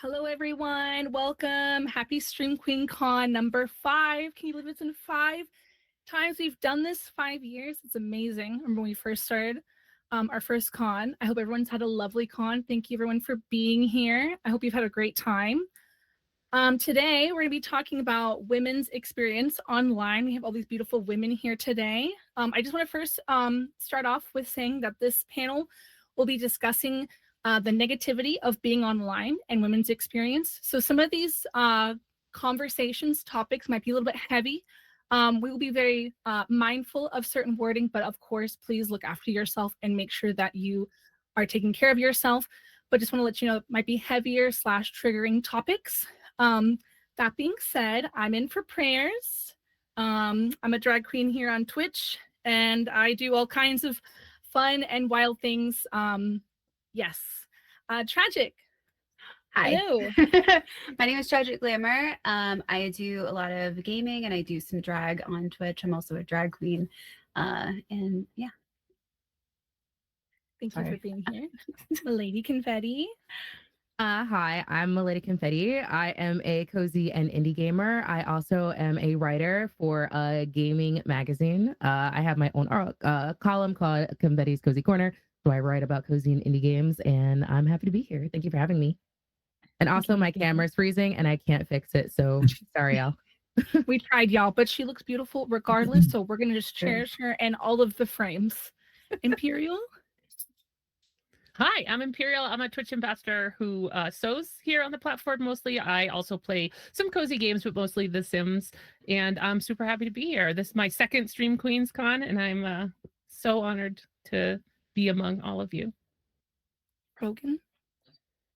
Hello, everyone. Welcome. Happy Stream Queen Con number 5. Can you believe it's in 5 times we've done this? 5 years. It's amazing. Remember when we first started our first con. I hope everyone's had a lovely con. Thank you, everyone, for being here. I hope you've had a great time. Today, we're going to be talking about women's experience online. We have all these beautiful women here today. I just want to first start off with saying that this panel will be discussing the negativity of being online and women's experience. So some of these conversations, topics might be a little bit heavy. We will be very mindful of certain wording, but of course, please look after yourself and make sure that you are taking care of yourself. But just want to let you know it might be heavier / triggering topics. That being said, I'm in for prayers. I'm a drag queen here on Twitch, and I do all kinds of fun and wild things. Yes. Tragic. Hi. Hello. My name is Tragic Glamour. I do a lot of gaming and I do some drag on Twitch. I'm also a drag queen. And yeah. Thank you for being here. Milady Confetti. Hi, I'm Milady Confetti. I am a cozy and indie gamer. I also am a writer for a gaming magazine. I have my own column called Confetti's Cozy Corner. So I write about cozy and indie games, and I'm happy to be here. Thank you for having me. And also, my camera's freezing, and I can't fix it. So sorry, y'all. We tried, y'all, but she looks beautiful regardless. So we're gonna just cherish her and all of the frames. Imperial. Hi, I'm Imperial. I'm a Twitch ambassador who sews here on the platform mostly. I also play some cozy games, but mostly The Sims. And I'm super happy to be here. This is my second Stream Queens Con, and I'm so honored to be among all of you. Frogan.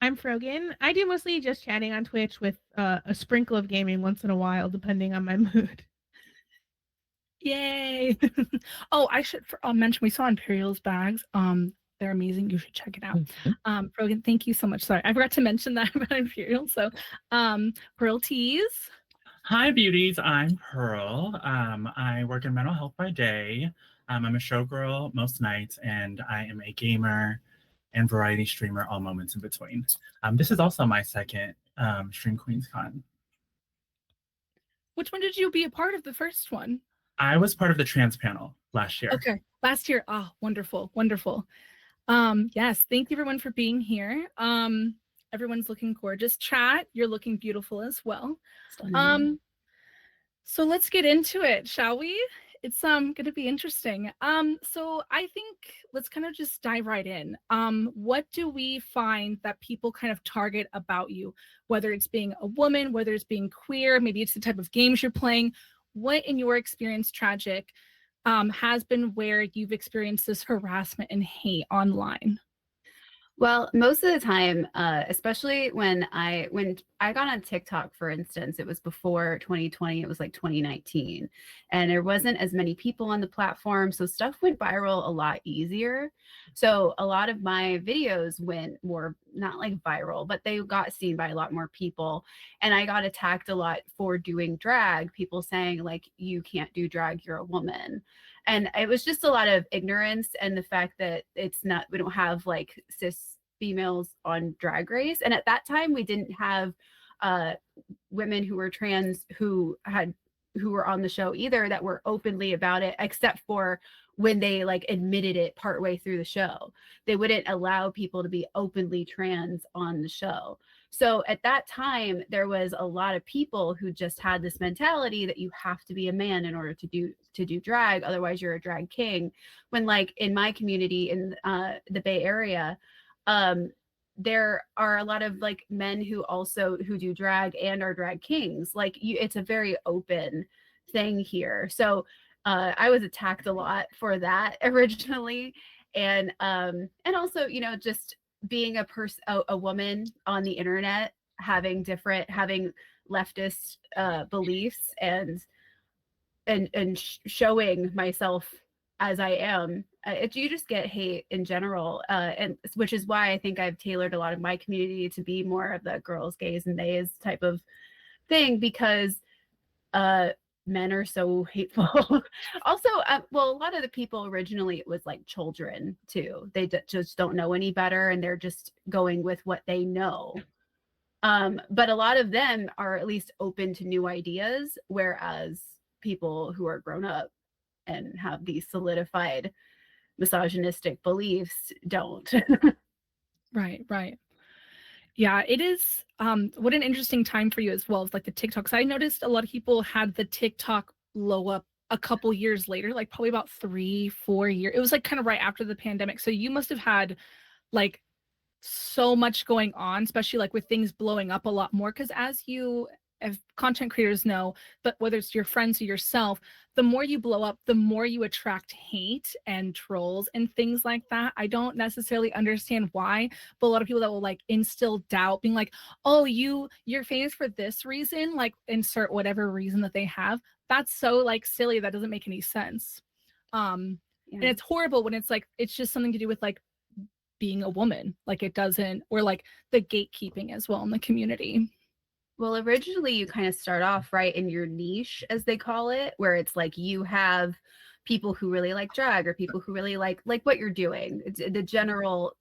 I'm Frogan. I do mostly just chatting on Twitch with a sprinkle of gaming once in a while, depending on my mood. Yay. Oh, I should mention we saw Imperial's bags. They're amazing. You should check it out. Brogan, thank you so much. Sorry, I forgot to mention that about Imperial. So, Pearl Tees. Hi, beauties. I'm Pearl. I work in mental health by day. I'm a showgirl most nights, and I am a gamer and variety streamer all moments in between. This is also my second Stream Queens Con. Which one did you be a part of? The first one? I was part of the trans panel last year. Okay, last year. Oh, wonderful, wonderful. Yes, thank you everyone for being here. Everyone's looking gorgeous. Chat, you're looking beautiful as well. So let's get into it, shall we? It's gonna be interesting. So I think let's kind of just dive right in. What do we find that people kind of target about you, whether it's being a woman, whether it's being queer, maybe it's the type of games you're playing? What in your experience, Tragic, has been where you've experienced this harassment and hate online? Well, most of the time, especially when I got on TikTok, for instance, it was before 2020, it was like 2019, and there wasn't as many people on the platform, so stuff went viral a lot easier. So a lot of my videos went more, not like viral, but they got seen by a lot more people. And I got attacked a lot for doing drag, people saying like, you can't do drag, you're a woman. And it was just a lot of ignorance and the fact that we don't have like cis females on Drag Race. And at that time, we didn't have women who were trans who were on the show either that were openly about it, except for when they like admitted it partway through the show. They wouldn't allow people to be openly trans on the show. So at that time, there was a lot of people who just had this mentality that you have to be a man in order to do drag, otherwise you're a drag king. When like in my community in the Bay Area, there are a lot of like men who do drag and are drag kings. Like it's a very open thing here. So I was attacked a lot for that originally, and also, you know, just being a woman on the internet, having leftist beliefs and showing myself as I am. You just get hate in general, and which is why I think I've tailored a lot of my community to be more of the girls, gays, and theys type of thing, because men are so hateful. Also, well, a lot of the people originally, it was like children too. They just don't know any better, and they're just going with what they know. But a lot of them are at least open to new ideas, whereas people who are grown up and have these solidified misogynistic beliefs don't. Right, right. Yeah, it is. What an interesting time for you as well. It's like the TikToks. I noticed a lot of people had the TikTok blow up a couple years later, like probably about 3-4 years. It was like kind of right after the pandemic. So you must have had like so much going on, especially like with things blowing up a lot more. Because as you, as content creators know, but whether it's your friends or yourself, the more you blow up, the more you attract hate and trolls and things like that. I don't necessarily understand why, but a lot of people that will like instill doubt, being like, "Oh, you're famous for this reason," like insert whatever reason that they have. That's so like silly. That doesn't make any sense. And Yeah. it's horrible when it's like it's just something to do with like being a woman, like it doesn't, or like the gatekeeping as well in the community. Well, originally you kind of start off right in your niche, as they call it, where it's like you have people who really like drag or people who really like what you're doing. It's the general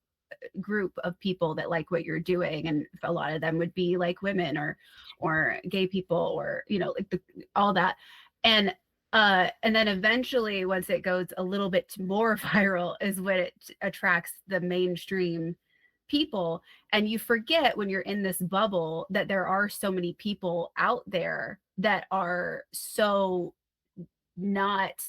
group of people that like what you're doing, and a lot of them would be like women or gay people, or like all that. And then eventually, once it goes a little bit more viral, is when it attracts the mainstream people. And you forget when you're in this bubble that there are so many people out there that are so not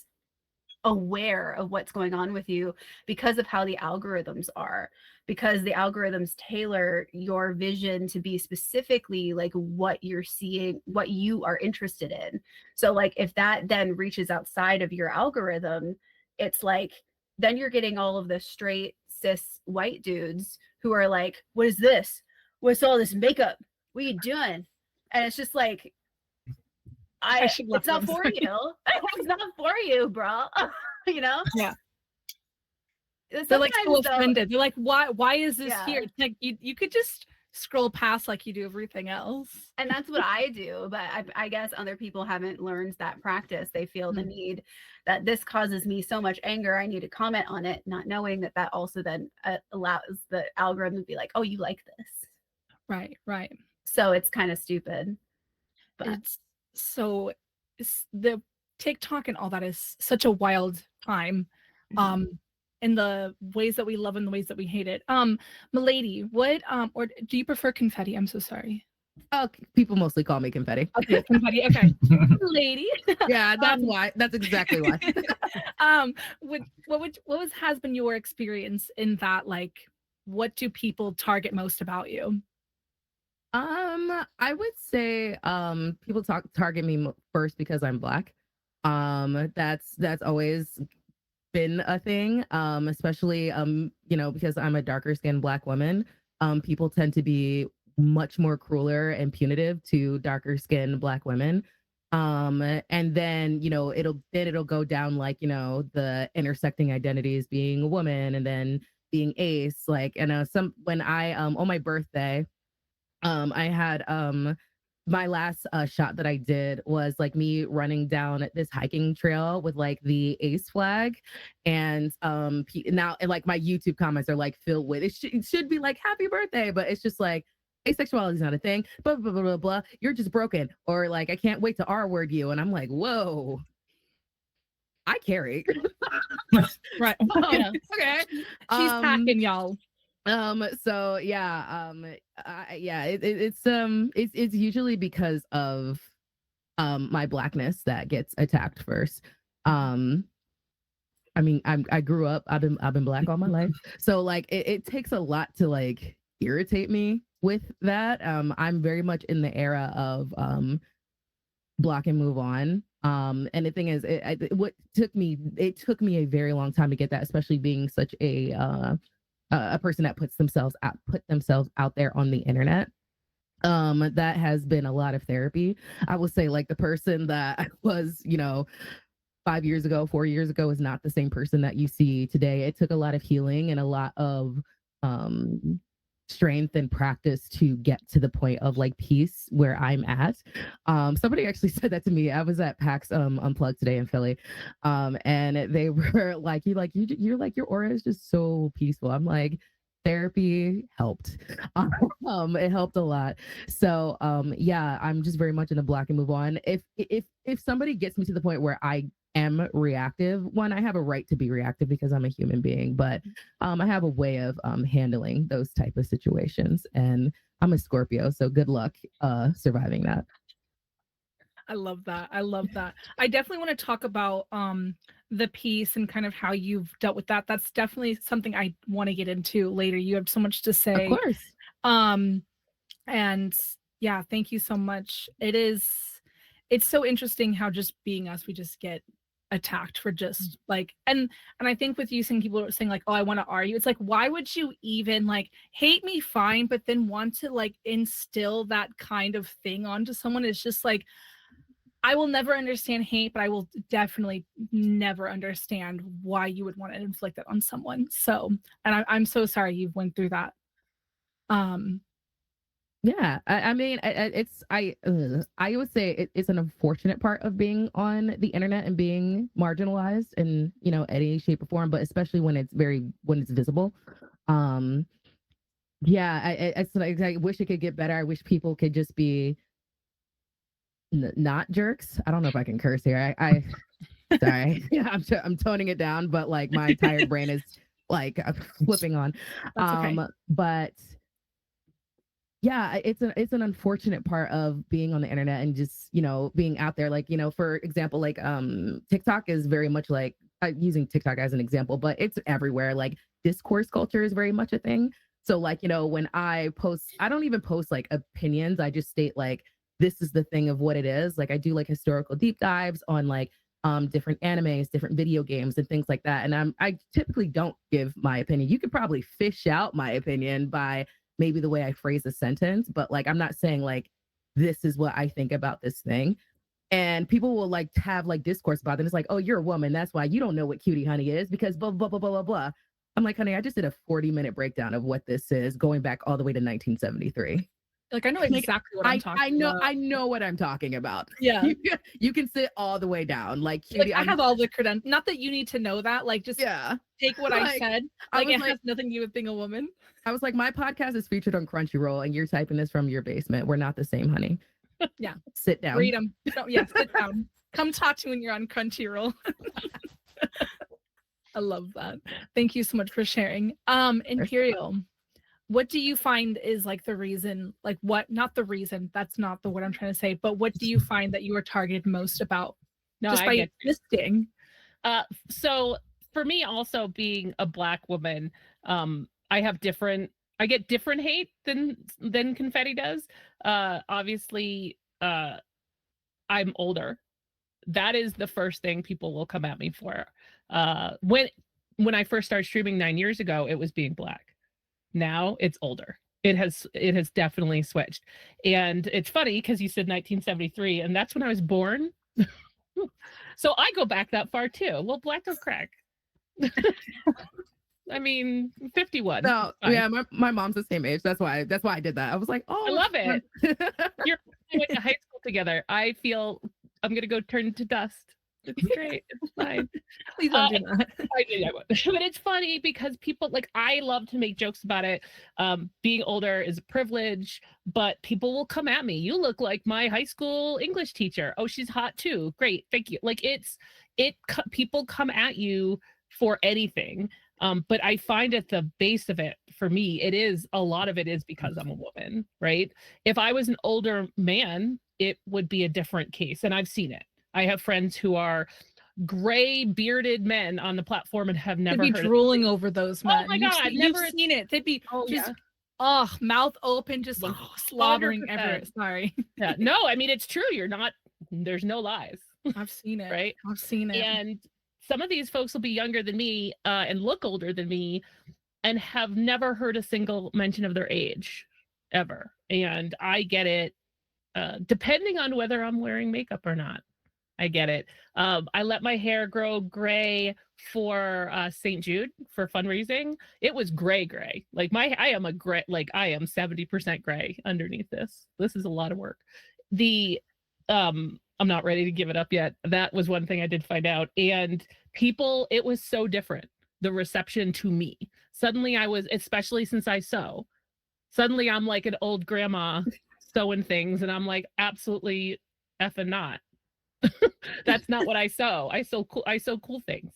aware of what's going on with you because of how the algorithms are, because the algorithms tailor your vision to be specifically like what you're seeing, what you are interested in. So like if that then reaches outside of your algorithm, it's like then you're getting all of the straight cis white dudes who are like, what is this? What's all this makeup? What are you doing? And it's just like, it's not for you. It's not for you, bro. Yeah. They're like so Sometimes, though, offended. They're like, why is this here? Yeah. It's like you could just scroll past like you do everything else. and that's what I do, but I guess other people haven't learned that practice. They feel the need that this causes me so much anger, I need to comment on it, not knowing that also then allows the algorithm to be like, oh, you like this. Right, right. So it's kind of stupid. But It's so the TikTok and all that is such a wild time. In the ways that we love and the ways that we hate it. Milady, what or do you prefer confetti? I'm so sorry. Oh, people mostly call me confetti. Okay, confetti. Okay. Lady. Yeah, that's why. That's exactly why. What has been your experience in that? Like, what do people target most about you? I would say people target me first because I'm Black. That's always been a thing, especially because I'm a darker skinned Black woman. People tend to be much more crueler and punitive to darker skinned Black women. And then it'll go down like the intersecting identities, being a woman and then being ace, like, when I on my birthday, I had my last shot that I did was like me running down this hiking trail with like the ace flag, and now and like my YouTube comments are like filled with it should be like happy birthday, but it's just like asexuality is not a thing, blah blah blah blah blah, you're just broken, or like I can't wait to R-word you, and I'm like, whoa, I carry. Right. Okay. She's packing, y'all. So yeah, it's usually because of my Blackness that gets attacked first. I mean, I grew up, I've been Black all my life, so like it takes a lot to like irritate me with that. I'm very much in the era of block and move on. And the thing is, it took me a very long time to get that, especially being such a person that put themselves out there on the internet. That has been a lot of therapy. I will say, like, the person that I was 5 years ago, 4 years ago is not the same person that you see today. It took a lot of healing and a lot of strength and practice to get to the point of like peace where I'm at. Somebody actually said that to me. I was at PAX Unplugged today in Philly, and they were like, you're like your aura is just so peaceful. I'm like, therapy helped. It helped a lot. So yeah, I'm just very much in a block and move on. If somebody gets me to the point where I am reactive, one, I have a right to be reactive because I'm a human being, but I have a way of handling those type of situations, and I'm a Scorpio, so good luck surviving that. I love that. I love that. I definitely want to talk about the piece and kind of how you've dealt with that. That's definitely something I want to get into later. You have so much to say. Of course. And yeah, thank you so much. It's so interesting how just being us, we just get attacked for just like, and I think with you saying, people are saying like, oh, I want to argue. It's like, why would you even like hate me? Fine, but then want to like instill that kind of thing onto someone? It's just like, I will never understand hate, but I will definitely never understand why you would want to inflict that on someone. So, and I'm so sorry you went through that. Yeah, I mean, I would say it's an unfortunate part of being on the internet and being marginalized in, you know, any shape or form, but especially when it's visible. Yeah, it's like, I wish it could get better. I wish people could just be not jerks. I don't know if I can curse here. I sorry. Yeah, I'm toning it down, but like my tired brain is like flipping on. That's okay. But yeah, it's an unfortunate part of being on the internet and just, you know, being out there. Like, you know, for example, like TikTok is very much like, using TikTok as an example, but it's everywhere. Like discourse culture is very much a thing. So like, you know, when I post, I don't even post like opinions. I just state like, this is the thing of what it is. Like I do like historical deep dives on like different animes, different video games and things like that. And I typically don't give my opinion. You could probably fish out my opinion by maybe the way I phrase a sentence, but like I'm not saying like this is what I think about this thing. And people will like have like discourse about it. It's like, oh, you're a woman. That's why you don't know what cutie honey is because blah, blah, blah, blah, blah, blah. I'm like, honey, I just did a 40-minute breakdown of what this is going back all the way to 1973. Like I know exactly what I'm talking about. I know what I'm talking about. Yeah. You can sit all the way down. Like, cutie, I have all the credentials. Not that you need to know that. Like just take what I said. Like it has nothing to do with being a woman. I was like, my podcast is featured on Crunchyroll and you're typing this from your basement. We're not the same, honey. Yeah. Sit down. Freedom. No, yeah, sit down. Come talk to me when you're on Crunchyroll. I love that. Thank you so much for sharing. Imperial, what do you find is like the reason, like what, not the reason, that's not the word I'm trying to say, but what do you find that you are targeted most about? No, just by existing? So for me, also being a Black woman, I get different hate than Confetti does. Obviously, I'm older. That is the first thing people will come at me for. When I first started streaming 9 years ago, it was being Black. Now it's older. It has definitely switched. And it's funny because you said 1973, and that's when I was born. So I go back that far too. Well, Black don't crack. I mean, 51. No, yeah, my mom's the same age. That's why I did that. I was like, oh, I love it. We went to high school together. I feel I'm gonna go turn to dust. It's great. It's fine. Please don't do that. I won't. But it's funny because people like, I love to make jokes about it. Being older is a privilege, but people will come at me. You look like my high school English teacher. Oh, she's hot too. Great, thank you. Like people come at you for anything. But I find at the base of it, for me, a lot of it is because I'm a woman, right? If I was an older man, it would be a different case. And I've seen it. I have friends who are gray bearded men on the platform and have never heard drooling over those men. Oh my God, you've seen it. They'd be mouth open, just slobbering everywhere. Sorry. Yeah, no, I mean, it's true. There's no lies. I've seen it. Right? I've seen it. And some of these folks will be younger than me and look older than me and have never heard a single mention of their age ever. And I get it, depending on whether I'm wearing makeup or not. I get it. I let my hair grow gray for St. Jude for fundraising. It was gray. Like I am 70% gray underneath this. This is a lot of work. I'm not ready to give it up yet. That was one thing I did find out. And people, it was so different. the reception to me. Suddenly I was, especially since I sew, suddenly I'm like an old grandma sewing things, and I'm like, absolutely effing not. That's not what I sew. I sew cool things,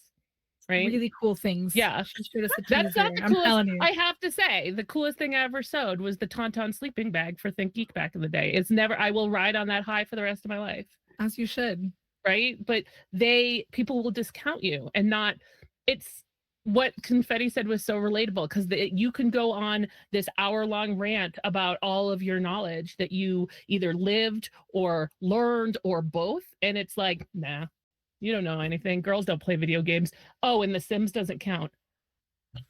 right? Really cool things. Yeah. She showed us a That's teaser. not the I'm coolest. telling you. I have to say, the coolest thing I ever sewed was the Tauntaun sleeping bag for Think Geek back in the day. It's never, I will ride on that high for the rest of my life. As you should. Right? But people will discount you, and not, it's what Confetti said was so relatable, because you can go on this hour-long rant about all of your knowledge that you either lived or learned or both, and it's like, nah, you don't know anything. Girls don't play video games. Oh, and The Sims doesn't count.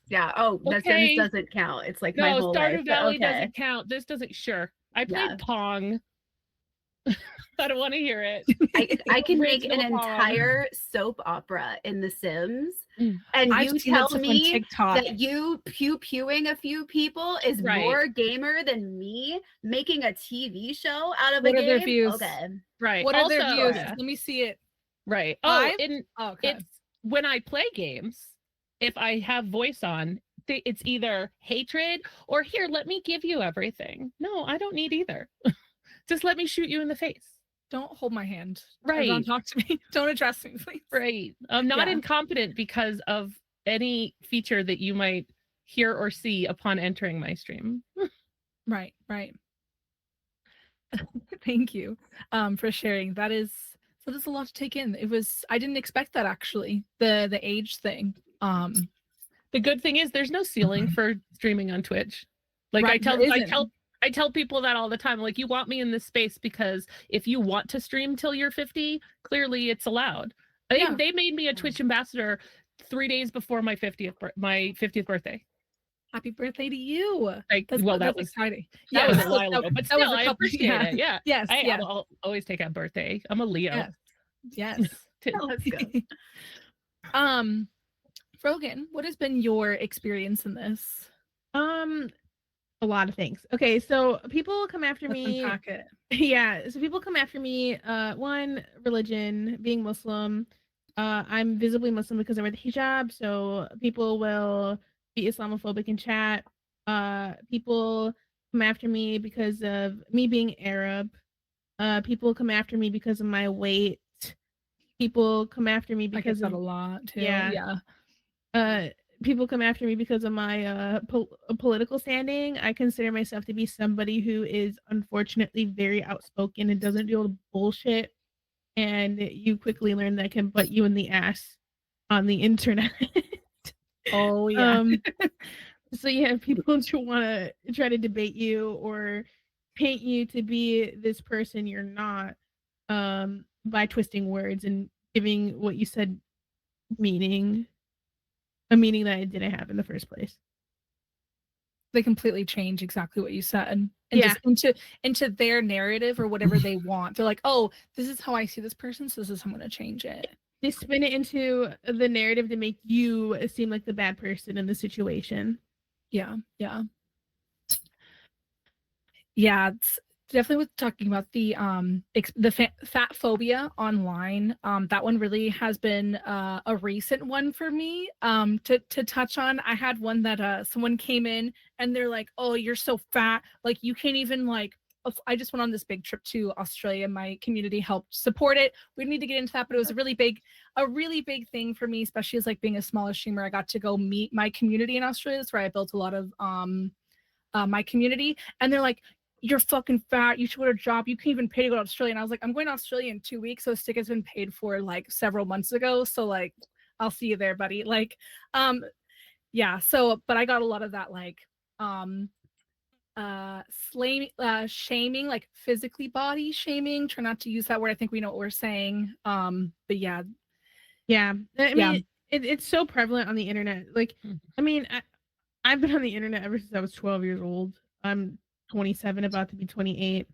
Yeah. Oh, The Okay. Sims doesn't count. It's like my No, whole Stardew life. But Valley okay. doesn't count. This doesn't. Sure, I played Yeah. Pong. I don't want to hear it. I can make an Original Pong. entire soap opera in The Sims, Mm. and I've you seen that tell stuff on me TikTok. that you pew-pewing a few people is Right. more gamer than me making a TV show out of What a are their game? views? Okay. Right. What are their Also- views? Okay. Let me see it. Right. Oh, Five? and Oh, okay. it's when I play games, if I have voice on, it's either hatred or, here, let me give you everything. No, I don't need either. Just let me shoot you in the face. Don't hold my hand. Right. Don't talk to me. Don't address me, please. Right. I'm not Yeah. incompetent because of any feature that you might hear or see upon entering my stream. Right, right. Thank you for sharing. That is a lot to take in. I didn't expect that, actually. The age thing. The good thing is there's no ceiling for streaming on Twitch. Like, Right, there I tell people that all the time. Like, you want me in this space because if you want to stream till you're 50, clearly it's allowed. Yeah. They made me a Twitch ambassador 3 days before my 50th birthday. Happy birthday to you. Like, That's that was exciting. that was a Yes, while that- ago, but that still, was a I couple- appreciate yeah. it. Yeah, Yes, yes, I'll always take a birthday. I'm a Leo. yes. Yes. Let's go. Frogan, what has been your experience in this? A lot of things. Okay, so people come after Let's me. unpack it. Yeah, so people come after me. One, religion, being Muslim. I'm visibly Muslim because I wear the hijab, so people will be Islamophobic in chat. People come after me because of me being Arab. People come after me because of my weight. People come after me I get because that of a lot too. yeah. Yeah. People come after me because of my political standing. I consider myself to be somebody who is unfortunately very outspoken and doesn't deal with bullshit. And you quickly learn that can butt you in the ass on the internet. Oh yeah. So yeah, people who want to try to debate you or paint you to be this person you're not, by twisting words and giving what you said a meaning that it didn't have in the first place. They completely change exactly what you said and Yeah. just into their narrative or whatever they want. They're like, oh, this is how I see this person, so this is how I'm gonna change it. They spin it into the narrative to make you seem like the bad person in the situation. Yeah. It's definitely with talking about the fat phobia online. That one really has been a recent one for me. To touch on, I had one that someone came in and they're like, "Oh, you're so fat, like you can't even like." I just went on this big trip to Australia. My community helped support it. We need to get into that, but it was a really big thing for me, especially as like being a smaller streamer. I got to go meet my community in Australia. That's where I built a lot of my community, and they're like, "You're fucking fat. You should get a job. You can't even pay to go to Australia." And I was like, "I'm going to Australia in 2 weeks, so this ticket's been paid for like several months ago. So like, I'll see you there, buddy." Like, yeah. So, but I got a lot of that like, shaming, like physically body shaming. Try not to use that word. I think we know what we're saying. But yeah. Yeah. I Yeah. mean, it's so prevalent on the internet. Like, I mean, I've been on the internet ever since I was 12 years old. I'm 27, about to be 28.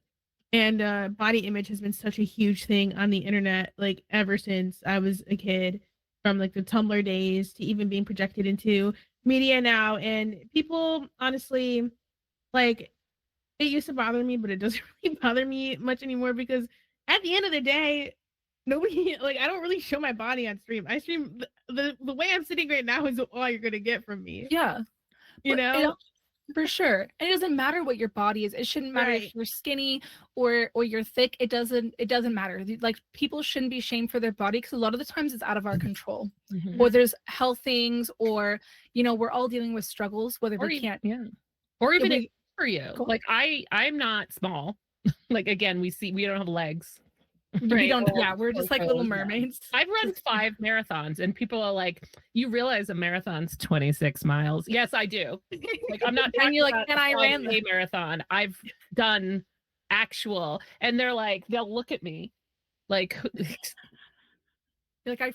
And body image has been such a huge thing on the internet, like ever since I was a kid, from like the Tumblr days to even being projected into media now. And people, honestly, like, it used to bother me, but it doesn't really bother me much anymore because at the end of the day, nobody like I don't really show my body on stream. I stream the way I'm sitting right now is all you're gonna get from me. Yeah. You But know? for sure. And it doesn't matter what your body is. It shouldn't matter Right. if you're skinny or you're thick. It doesn't matter. Like people shouldn't be shamed for their body because a lot of the times it's out of our control. Mhm. Or there's health things, or we're all dealing with struggles, whether Or we even, can't. yeah, or even we- for you. Cool. Like I'm not small. Like again, we don't have legs. We Right. don't. Yeah, we're just like little Yeah. mermaids. I've run 5 marathons, and people are like, "You realize a marathon's 26 miles?" Yes, I do. Like I'm not. And talking you're like, about "And I a ran 5K marathon. I've done actual," and they're like, they'll look at me, like, You're like,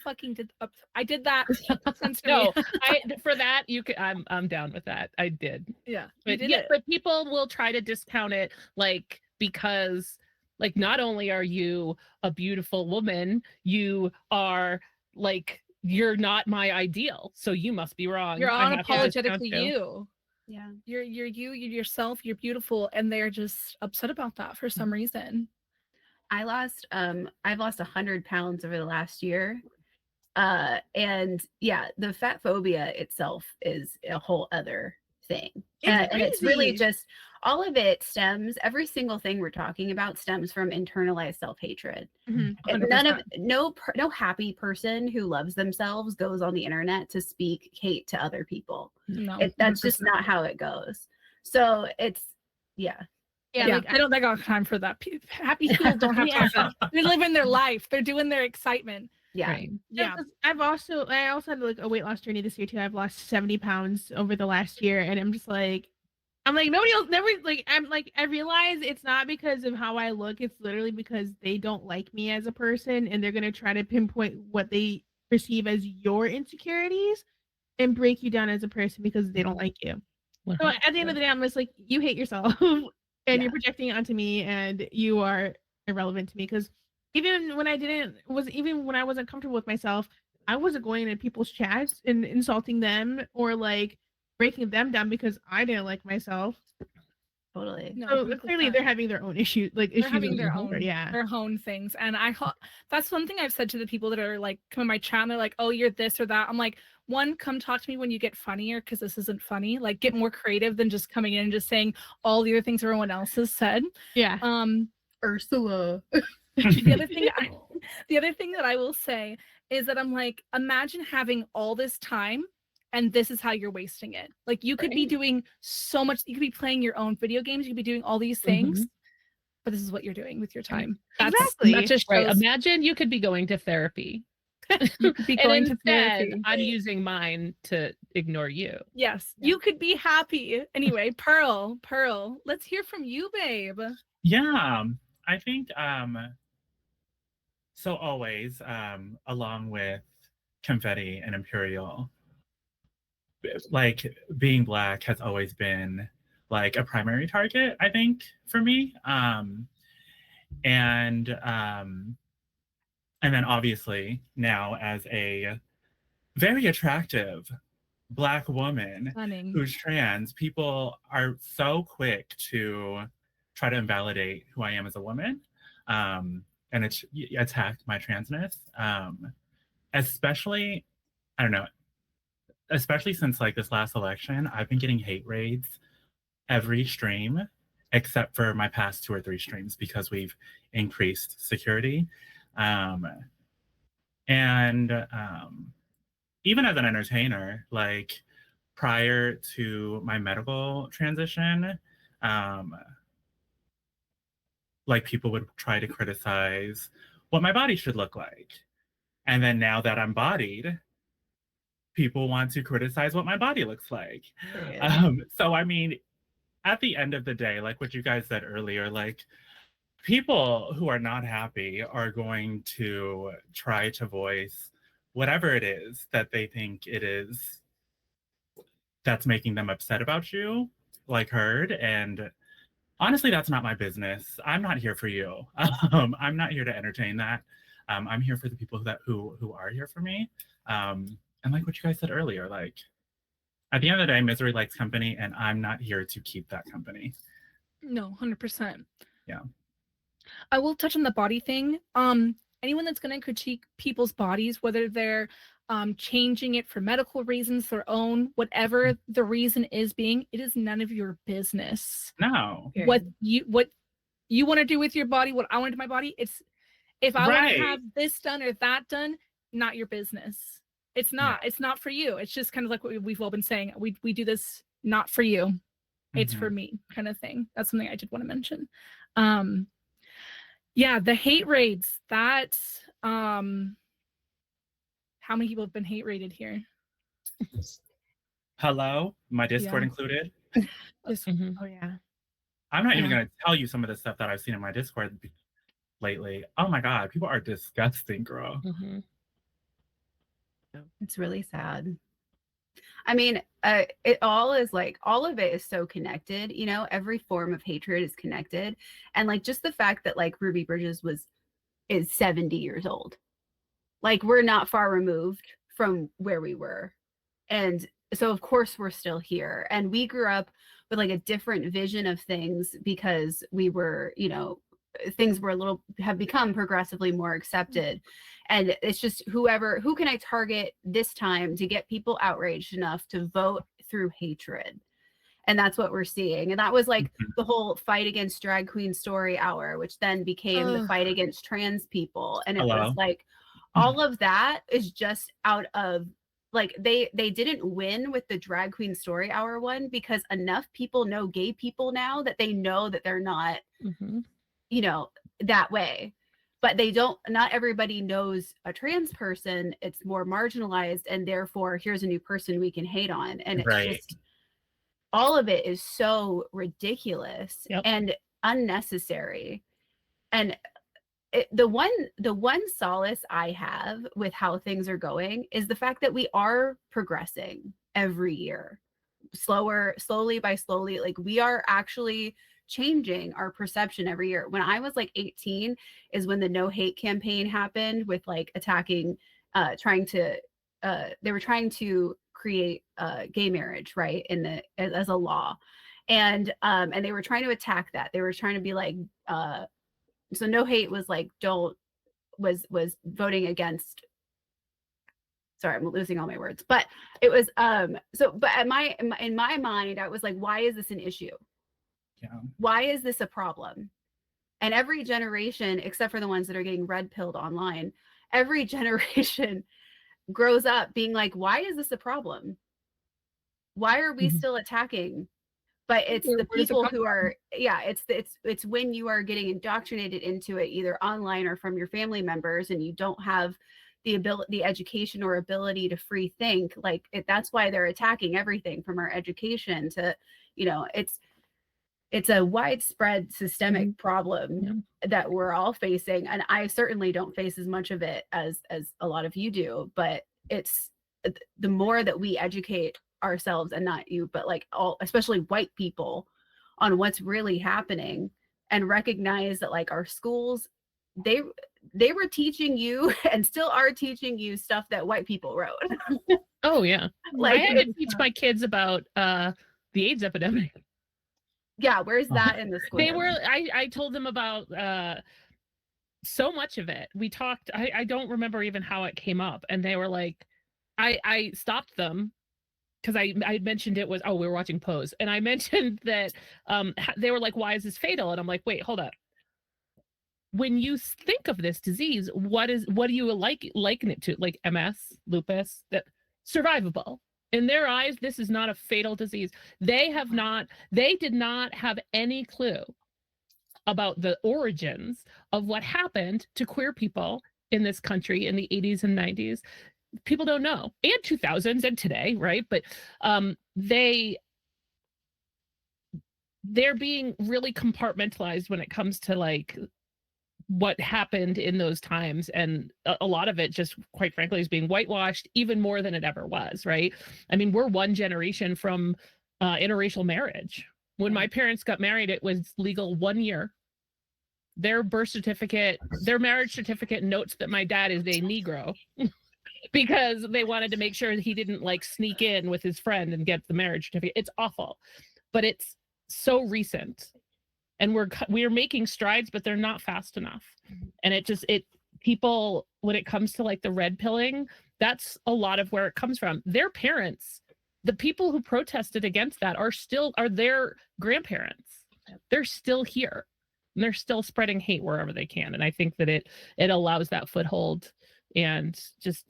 I did that. Sense to no, me. for that you could. I'm down with that. I did. Yeah, you But did yeah, it. but people will try to discount it, like, because like not only are you a beautiful woman, you are like you're not my ideal, so you must be wrong. You're I have to discount unapologetically you. Yeah. You're you're yourself. You're beautiful, and they're just upset about that for some reason. I've lost 100 pounds over the last year. And yeah, the fat phobia itself is a whole other thing. And it's really crazy. just all of it stems, every single thing we're talking about stems from internalized self-hatred. Mhm, And none of 100%. no happy person who loves themselves goes on the internet to speak hate to other people. No, That's just 100%. not how it goes. So it's yeah. Yeah, Yeah, like I don't got time for that. Happy people don't have time for that. They're living their life. They're doing their excitement. Yeah. Right. Yeah. 'cause I also had like a weight loss journey this year too. I've lost 70 pounds over the last year, and I'm like nobody else never like I realize it's not because of how I look. It's literally because they don't like me as a person, and they're gonna try to pinpoint what they perceive as your insecurities and break you down as a person because they don't like you. So at the end of the day, I'm just like, you hate yourself and Yeah. you're projecting it onto me, and you are irrelevant to me. Because even when I wasn't comfortable with myself, I wasn't going into people's chats and insulting them or like breaking them down because I didn't like myself. Totally. No, So clearly 100%. they're having their own issues, like They're issues having with their themselves, own yeah. their own things, and that's one thing I've said to the people that are like come in my chat and they're like, oh, you're this or that. I'm like, one, come talk to me when you get funnier, because this isn't funny. Like, get more creative than just coming in and just saying all the other things everyone else has said. Yeah. Ursula. the other thing that I will say is that I'm like, imagine having all this time and this is how you're wasting it. Like, you could be Right. doing so much. You could be playing your own video games. You could be doing all these things, but this is what you're doing with your time. Exactly. That just Right. shows Imagine you could be going to therapy. you could be And going to instead, therapy. I'm using mine to ignore you. Yes, Yeah. you could be happy. Anyway, Pearl, let's hear from you, babe. Yeah, I think so always along with Confetti and Imperial, like being Black has always been like a primary target, I think, for me. And then obviously now as a very attractive Black woman Stunning. who's trans, people are so quick to try to invalidate who I am as a woman, and attack my transness, especially, I don't know, especially since like this last election, I've been getting hate raids every stream except for my past 2 or 3 streams because we've increased security, and even as an entertainer, like prior to my medical transition, like people would try to criticize what my body should look like. And then now that I'm bodied, people want to criticize what my body looks like. So, I mean, at the end of the day, like what you guys said earlier, like people who are not happy are going to try to voice whatever it is that they think it is that's making them upset about you, like heard. And honestly, that's not my business. I'm not here for you. I'm not here to entertain that. I'm here for the people who are here for me. And like what you guys said earlier, like at the end of the day, misery likes company, and I'm not here to keep that company. No, 100%. Yeah. I will touch on the body thing. anyone that's going to critique people's bodies, whether they're changing it for medical reasons, their own, whatever the reason is being, it is none of your business. No. What you want to do with your body, what I want to do with my body, it's if I want to have this done or that done, not your business. It's not. It's not for you. It's just kind of like what we've all been saying. We do this not for you. It's for me, kind of thing. That's something I did want to mention. Yeah, the hate raids. That's how many people have been hate raided here? Hello, my Discord included. Oh yeah. I'm not even going to tell you some of the stuff that I've seen in my Discord lately. Oh my God, people are disgusting, girl. It's really sad. I mean, it all is like, all of it is so connected, you know, every form of hatred is connected. And like, just the fact that like Ruby Bridges is 70 years old. Like, we're not far removed from where we were. And so of course we're still here. And we grew up with like a different vision of things because we were, you know, things were have become progressively more accepted. And it's just who can I target this time to get people outraged enough to vote through hatred? And that's what we're seeing. And that was like the whole fight against drag queen story hour, which then became the fight against trans people. And it was like, all of that is just out of like, they didn't win with the drag queen story hour one because enough people know gay people now that they know that they're not, you know, that way. But not everybody knows a trans person. It's more marginalized. And therefore, here's a new person we can hate on. And it's just, all of it is so ridiculous and unnecessary. And the one solace I have with how things are going is the fact that we are progressing every year, slowly by slowly. Like, we are actually changing our perception every year. When I was like 18 is when the No Hate campaign happened with like attacking, they were trying to create gay marriage, right, as a law. And they were trying to attack that. They were trying to be like, so No Hate was like, was voting against, sorry, I'm losing all my words, but it was, but in my mind, I was like, why is this an issue? Why is this a problem? And every generation, except for the ones that are getting red pilled online, every generation grows up being like, why is this a problem? Why are we still attacking? But it's the people who are, it's when you are getting indoctrinated into it, either online or from your family members, and you don't have the education or ability to free think. Like, that's why they're attacking everything from our education to, you know, it's a widespread systemic problem that we're all facing. And I certainly don't face as much of it as a lot of you do, but it's the more that we educate ourselves, and not you, but like especially white people, on what's really happening, and recognize that like our schools, they were teaching you and still are teaching you stuff that white people wrote. Oh yeah. Like, I had to teach my kids about the AIDS epidemic. Yeah, where's that in the school? I told them about so much of it. We talked, I don't remember even how it came up. And they were like, I stopped them because I mentioned it was, we were watching Pose. And I mentioned that they were like, why is this fatal? And I'm like, wait, hold up. When you think of this disease, what do you liken it to? Like MS, lupus, that survivable. In their eyes, this is not a fatal disease. They did not have any clue about the origins of what happened to queer people in this country in the 80s and 90s. People don't know, and 2000s and today, right? But they're being really compartmentalized when it comes to like what happened in those times, and a lot of it just, quite frankly, is being whitewashed even more than it ever was, right? I mean, we're one generation from interracial marriage. When my parents got married, it was legal 1 year. Their birth certificate, their marriage certificate notes that my dad is a Negro because they wanted to make sure that he didn't like sneak in with his friend and get the marriage certificate. It's awful, but it's so recent. And we're making strides, but they're not fast enough. And it people, when it comes to like the red pilling, that's a lot of where it comes from. Their parents, the people who protested against that are their grandparents. They're still here. And they're still spreading hate wherever they can. And I think that it allows that foothold, and just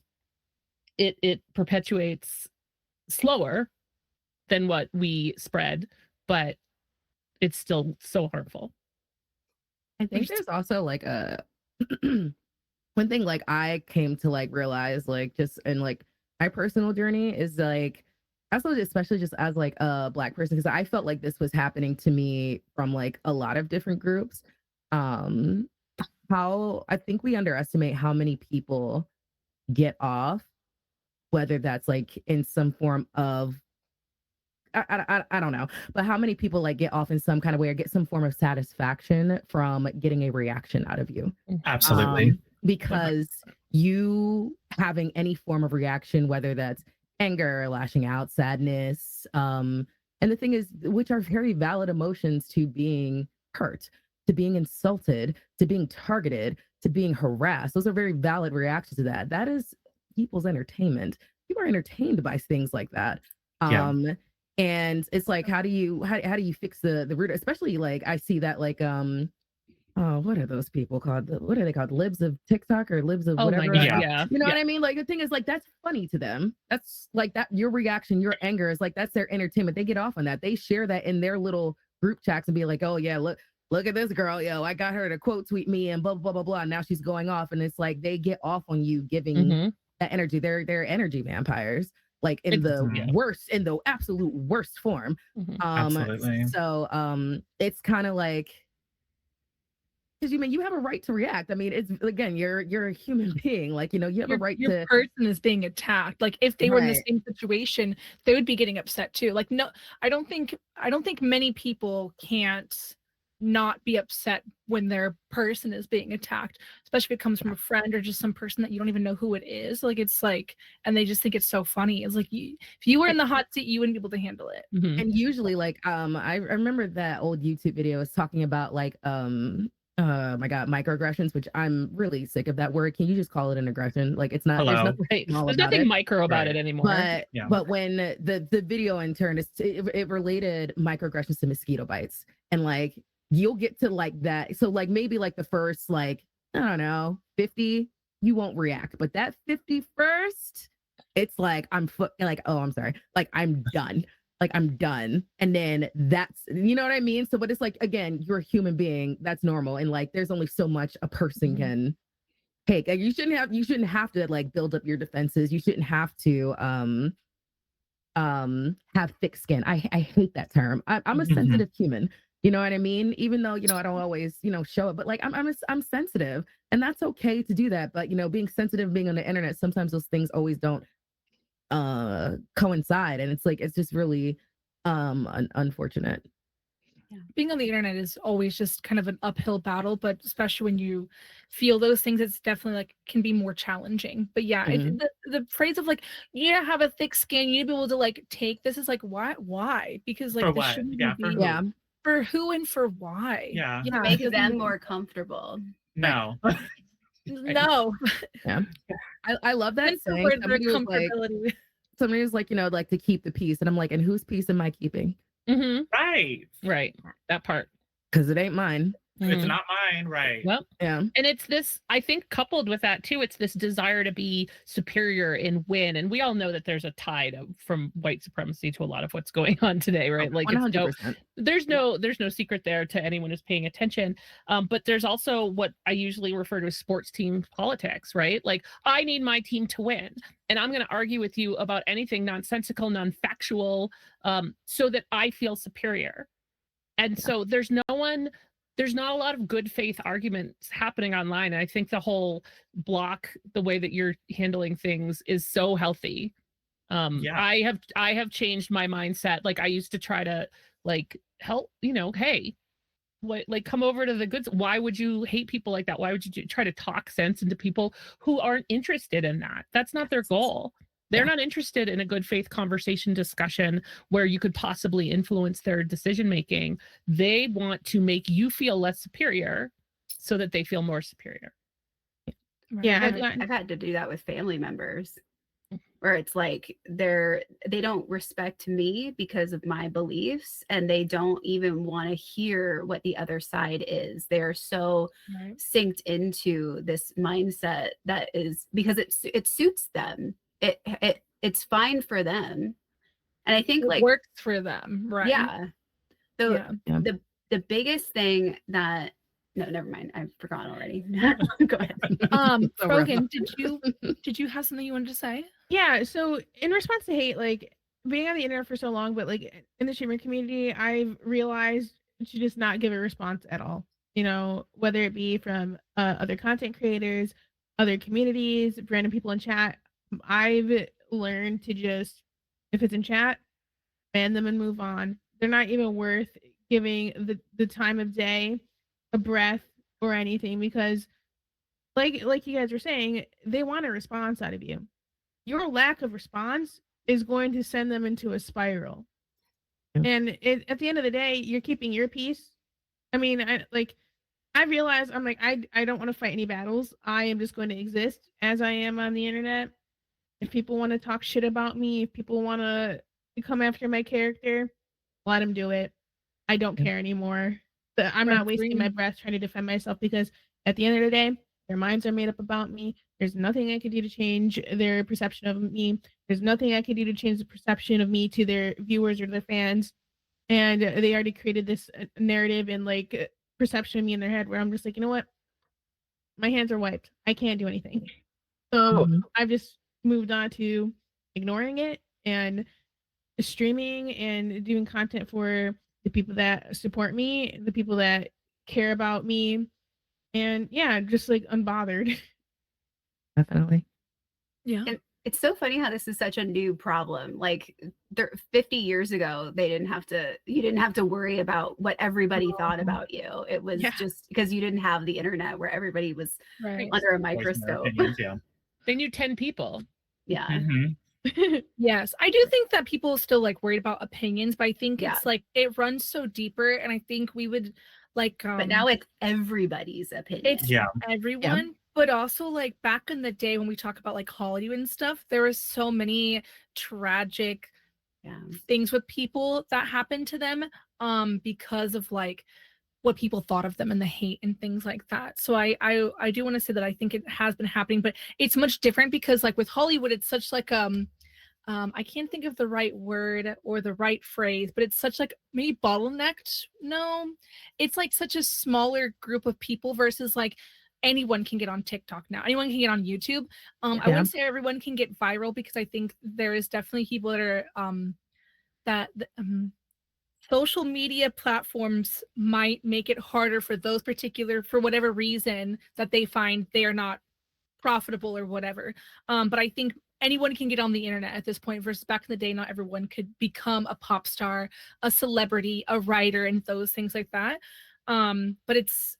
it perpetuates slower than what we spread, but it's still so harmful. I think there's also like a one thing like I came to like realize like just in like my personal journey is like also especially just as like a Black person, because I felt like this was happening to me from like a lot of different groups. How I think we underestimate how many people get off, whether that's like in some form of I don't know, but how many people like get off in some kind of way or get some form of satisfaction from getting a reaction out of you. Absolutely. Because you having any form of reaction, whether that's anger, lashing out, sadness, and the thing is, which are very valid emotions, to being hurt, to being insulted, to being targeted, to being harassed. Those are very valid reactions to that. That is people's entertainment. People are entertained by things like that. Yeah. And it's like, how do you fix the root? Especially like I see that like oh, what are those people called? What are they called? Libs of TikTok or libs of whatever? My God, Yeah. yeah. You know what I mean? Like the thing is like that's funny to them. That's like that your reaction, your anger is like that's their entertainment. They get off on that. They share that in their little group chats and be like, oh yeah, look at this girl, yo, I got her to quote tweet me and blah blah blah blah. And now she's going off, and it's like they get off on you giving that energy. They're energy vampires. Like in the worst, in the absolute worst form. Absolutely. So it's kind of like, because you have a right to react. I mean, it's again, you're a human being. Like, you know, you have a right your to. person is being attacked. Like if they were in the Right. same situation, they would be getting upset too. Like, no, I don't think many people can't not be upset when their person is being attacked, especially if it comes from a friend or just some person that you don't even know who it is. Like it's like, and they just think it's so funny. It's like if you were in the hot seat, you wouldn't be able to handle it. And usually, like, I remember that old YouTube video was talking about like my God, microaggressions, which I'm really sick of that word. Can you just call it an aggression? Like it's not. Hello. There's nothing Right. small There's about nothing it. micro about Right. it anymore. But Yeah. but when the video in turn it related microaggressions to mosquito bites, and like you'll get to like that. So like maybe like the first like I don't know 50 you won't react, but that 51st it's like I'm like oh I'm sorry like I'm done. Like I'm done. And then that's, you know what I mean? So, but it's like, again, you're a human being. That's normal. And like, there's only so much a person can take. Like, you shouldn't have to like build up your defenses. You shouldn't have to have thick skin. I hate that term. I'm a sensitive human. You know what I mean? Even though, you know, I don't always, you know, show it, but like I'm sensitive, and that's okay to do that. But, you know, being sensitive, being on the internet, sometimes those things always don't coincide, and it's like it's just really unfortunate. Being on the internet is always just kind of an uphill battle, but especially when you feel those things, it's definitely like can be more challenging. But yeah, the phrase of like you need to have a thick skin, you need to be able to like take this is like why? Because like For this what? shouldn't Yeah, be for who? Yeah. for who and for why. Yeah. To make it doesn't them make- more comfortable. No. No. I love that And for saying. where their Somebody was like, you know, like to keep the peace, and I'm like, and whose peace am I keeping? Right. Right. That part. Because it ain't mine. It's not mine. Right. Well, Yeah. and it's this, I think, coupled with that too, it's this desire to be superior and win. And we all know that there's a tide from white supremacy to a lot of what's going on today, right? Like it's 100%. there's no secret there to anyone who's paying attention. But there's also what I usually refer to as sports team politics, right? Like I need my team to win, and I'm going to argue with you about anything nonsensical, non-factual, so that I feel superior. And so there's not a lot of good faith arguments happening online. And I think the whole block, the way that you're handling things is so healthy. I have changed my mindset. Like I used to try to like help, you know, hey, what, like come over to the goods. Why would you hate people like that? Why would you try to talk sense into people who aren't interested in that? That's not their goal. They're not interested in a good faith conversation discussion where you could possibly influence their decision making. They want to make you feel less superior so that they feel more superior. Right. Yeah, I've had to do that with family members where it's like they don't respect me because of my beliefs, and they don't even want to hear what the other side is. They're so Right. synced into this mindset that is because it suits them. It's fine for them. And I think It like works for them, right? yeah. So Yeah. Yeah. the biggest thing that no, never mind. I've forgotten already. Go ahead. So rough. Brogan, did you have something you wanted to say? Yeah, so in response to hate, like being on the internet for so long, but like in the streamer community, I've realized to just not give a response at all. You know, whether it be from other content creators, other communities, random people in chat. I've learned to just, if it's in chat, ban them and move on. They're not even worth giving the time of day, a breath, or anything because, like you guys were saying, they want a response out of you. Your lack of response is going to send them into a spiral. Yeah. And at the end of the day, you're keeping your peace. I mean, I realize I'm like, I don't want to fight any battles. I am just going to exist as I am on the internet. If people want to talk shit about me, if people want to come after my character, let them do it. I don't Yeah. care anymore. I'm not wasting my breath trying to defend myself because at the end of the day, their minds are made up about me. There's nothing I can do to change their perception of me. There's nothing I can do to change the perception of me to their viewers or their fans. And they already created this narrative and like perception of me in their head where I'm just like, you know what? My hands are wiped. I can't do anything. So Mhm. I've just moved on to ignoring it and streaming and doing content for the people that support me, the people that care about me, and yeah, just like unbothered. Definitely. Yeah. And it's so funny how this is such a new problem. Like 50 years ago, you didn't have to worry about what everybody thought about you. It was Yeah. just because you didn't have the internet where everybody was Right. under a Voice their microscope. opinions, yeah. They knew 10 people. Yeah. Mhm. Yes, I do think that people still like worried about opinions, but I think Yeah. it's like it runs so deeper, and I think we would like But now it's everybody's opinion. it's Yeah. everyone, but also like back in the day when we talk about like Hollywood and stuff, there was so many tragic Yeah. things with people that happened to them because of like what people thought of them and the hate and things like that. So I do want to say that I think it has been happening, but it's much different because like with Hollywood, it's such like I can't think of the right word or the right phrase, but it's such like maybe bottlenecked. No, it's like such a smaller group of people versus like anyone can get on TikTok now. Anyone can get on YouTube. I Yeah. wouldn't say everyone can get viral because I think there is definitely people that are that social media platforms might make it harder for those particular for whatever reason that they find they are not profitable or whatever. But I think anyone can get on the internet at this point versus back in the day, not everyone could become a pop star, a celebrity, a writer, and those things like that. But it's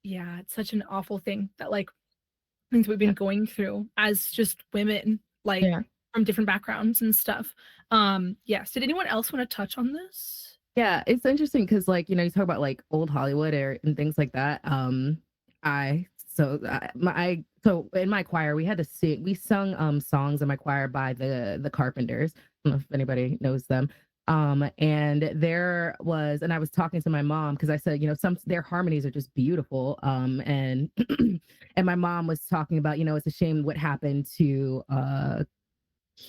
yeah, it's such an awful thing that like things we've been going through as just women, like Yeah. from different backgrounds and stuff. Yes. Did anyone else want to touch on this? Yeah, it's interesting because, like, you know, you talk about like old Hollywood and things like that. So in my choir we had to sing. We sung songs in my choir by the Carpenters. I don't know if anybody knows them. And there was, and I was talking to my mom because I said, you know, their harmonies are just beautiful. And and my mom was talking about, you know, it's a shame what happened to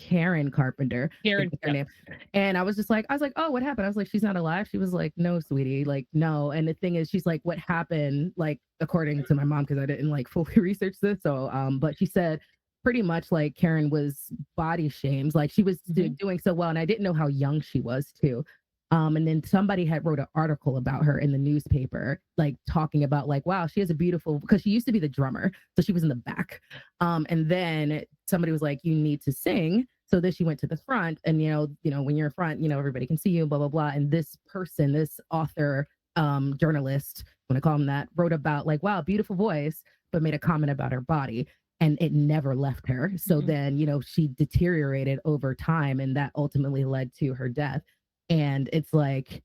Karen Carpenter. I Karen, think her name. And I was like, oh, what happened? I was like, she's not alive. She was like, no, sweetie, like, no. And the thing is, she's like, what happened? Like, according to my mom, because I didn't like fully research this. So, but she said pretty much like Karen was body shamed. Like she was doing so well. And I didn't know how young she was too. And then somebody had wrote an article about her in the newspaper, like talking about like, wow, she has a beautiful, because she used to be the drummer. So she was in the back. And then somebody was like, you need to sing. So then she went to the front, and, you know, when you're in front, you know, everybody can see you, blah, blah, blah. And this person, this author, journalist, when I call him that, wrote about like, wow, beautiful voice, but made a comment about her body. And it never left her. So then, you know, she deteriorated over time, and that ultimately led to her death. And it's like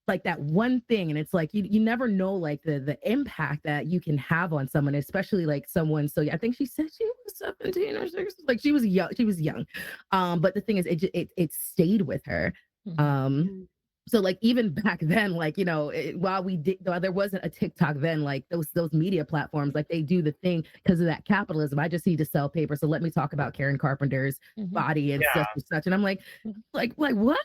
like that one thing, and it's like you never know like the impact that you can have on someone, especially like someone. So I think she said she was 17 or 16, like she was young. But the thing is, it stayed with her. So like even back then, like, you know, while there wasn't a TikTok then, like those media platforms, like they do the thing because of that capitalism. I just need to sell paper, so let me talk about Karen Carpenter's body and such and such. And I'm like what?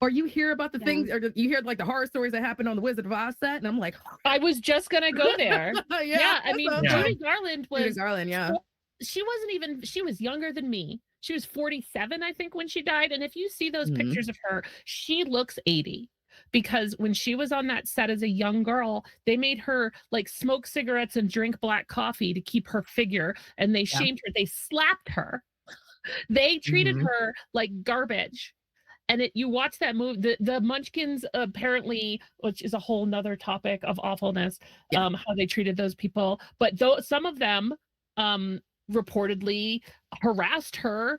Or you hear about the things, or you hear like the horror stories that happened on the Wizard of Oz set, and I'm like, I was just gonna go there. I mean, Judy Garland was. Judy Garland, She wasn't even. She was younger than me. She was 47, I think, when she died. And if you see those pictures of her, she looks 80. Because when she was on that set as a young girl, they made her like smoke cigarettes and drink black coffee to keep her figure, and they shamed her. They slapped her. They treated her like garbage. And you watch that movie, the Munchkins apparently, which is a whole nother topic of awfulness, how they treated those people. But some of them reportedly harassed her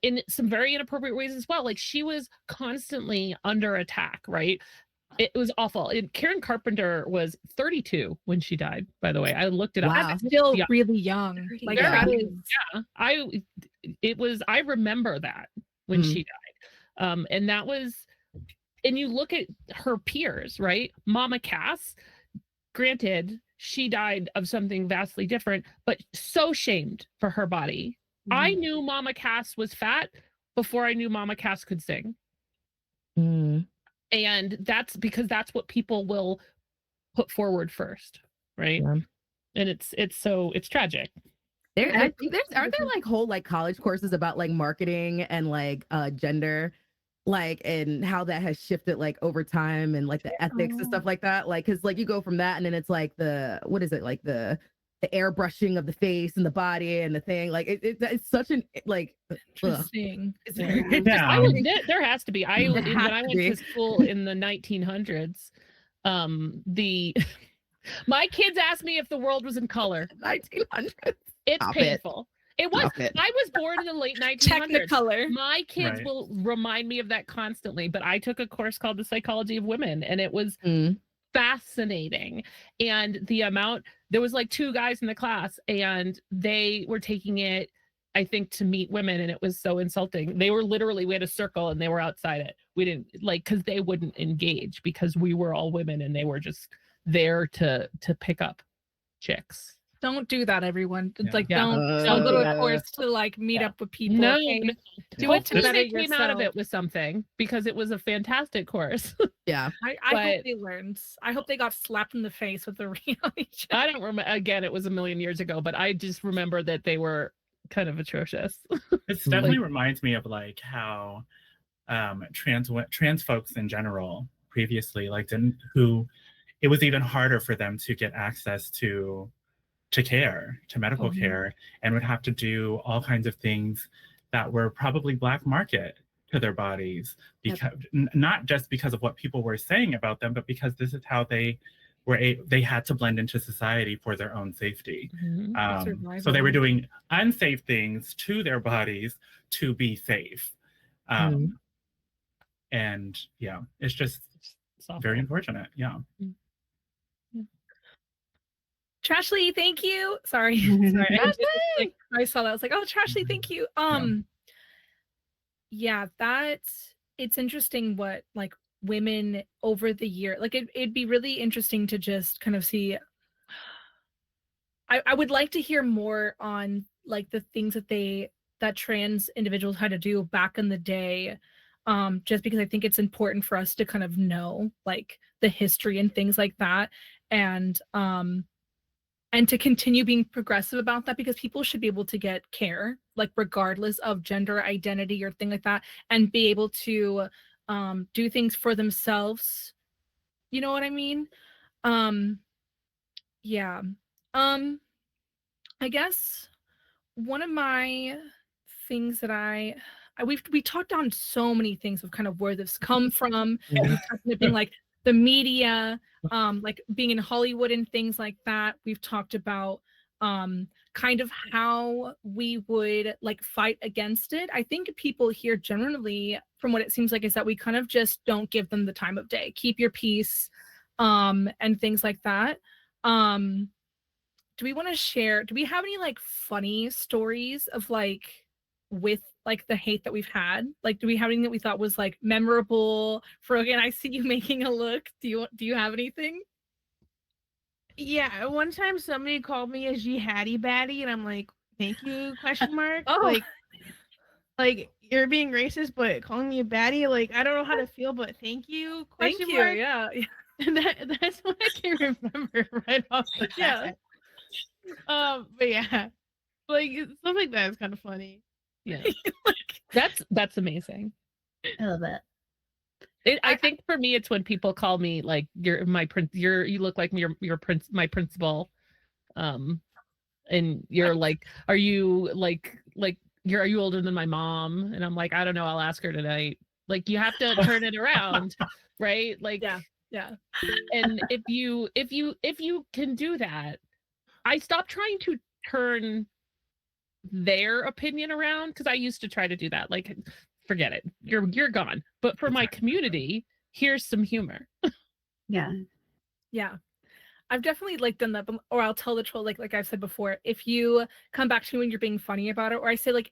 in some very inappropriate ways as well. Like she was constantly under attack, right? It was awful. Karen Carpenter was 32 when she died, by the way. I looked it up. That's still really young. Like that is... I remember that when she died. And that was, and you look at her peers, right? Mama Cass, granted, she died of something vastly different, but so shamed for her body. I knew Mama Cass was fat before I knew Mama Cass could sing. And that's because that's what people will put forward first, right? And it's tragic. Aren't there like whole like college courses about like marketing and like gender, like, and how that has shifted like over time, and like the ethics and stuff like that? Like, because like you go from that and then it's like the airbrushing of the face and the body and the thing, like it's such an like interesting. There has to be. When I went to school in the 1900s, my kids asked me if the world was in color. 1900s. It's painful. It was. I was born in the late 1900s. Technicolor. My kids will remind me of that constantly, but I took a course called The Psychology of Women, and it was fascinating. And there was like 2 guys in the class, and they were taking it, I think, to meet women, and it was so insulting. They were literally, we had a circle and they were outside it. We didn't because they wouldn't engage because we were all women and they were just there to pick up chicks. Don't do that, everyone. It's like don't go to a course to like meet up with people. No, do it to better yourself. Came out of it with something because it was a fantastic course. I hope they learned. I hope they got slapped in the face with the reality check. I don't remember. Again, it was a million years ago, but I just remember that they were kind of atrocious. It definitely reminds me of like how trans folks in general previously it was even harder for them to get access to medical care, and would have to do all kinds of things that were probably black market to their bodies, because not just because of what people were saying about them, but because this is how they had to blend into society for their own safety. So they were doing unsafe things to their bodies to be safe. And it's just very unfortunate. Trashly, thank you. Sorry. I saw that. I was like, oh, Trashly, thank you. It's interesting what like women over the year, like it'd be really interesting to just kind of see. I would like to hear more on like the things that trans individuals had to do back in the day. Just because I think it's important for us to kind of know like the history and things like that. And to continue being progressive about that, because people should be able to get care, like regardless of gender identity or thing like that, and be able to do things for themselves. You know what I mean? I guess one of my things that we talked on so many things of kind of where this come from. We've talked about it being like the media, like being in Hollywood and things like that. We've talked about kind of how we would like fight against it. I think people here generally, from what it seems like, is that we kind of just don't give them the time of day. Keep your peace, and things like that. Do we want to share? Do we have any like funny stories of like with like the hate that we've had? Like, do we have anything that we thought was like memorable? Frogan, I see you making a look. Do you have anything? Yeah, one time somebody called me a jihadi baddie, and I'm like, "Thank you?" Question mark. Oh. Like you're being racist, but calling me a baddie, like I don't know how to feel, but thank you? Thank Question you. mark. Yeah. And that's what I can remember right off the Yeah. bat. But yeah, like stuff like that is kind of funny. Yeah, Like, that's amazing. I love it. I think for me, it's when people call me like you're my prince. You look like your prince, my principal. And you're like, are you are you older than my mom? And I'm like, I don't know. I'll ask her tonight. Like you have to turn it around, right? Like yeah. And if you can do that, I stopped trying to turn their opinion around because I used to try to do that. Like, forget it, you're gone. But for my community, here's some humor. Yeah. Yeah. I've definitely like done that, or I'll tell the troll like I've said before, if you come back to me when you're being funny about it, or I say like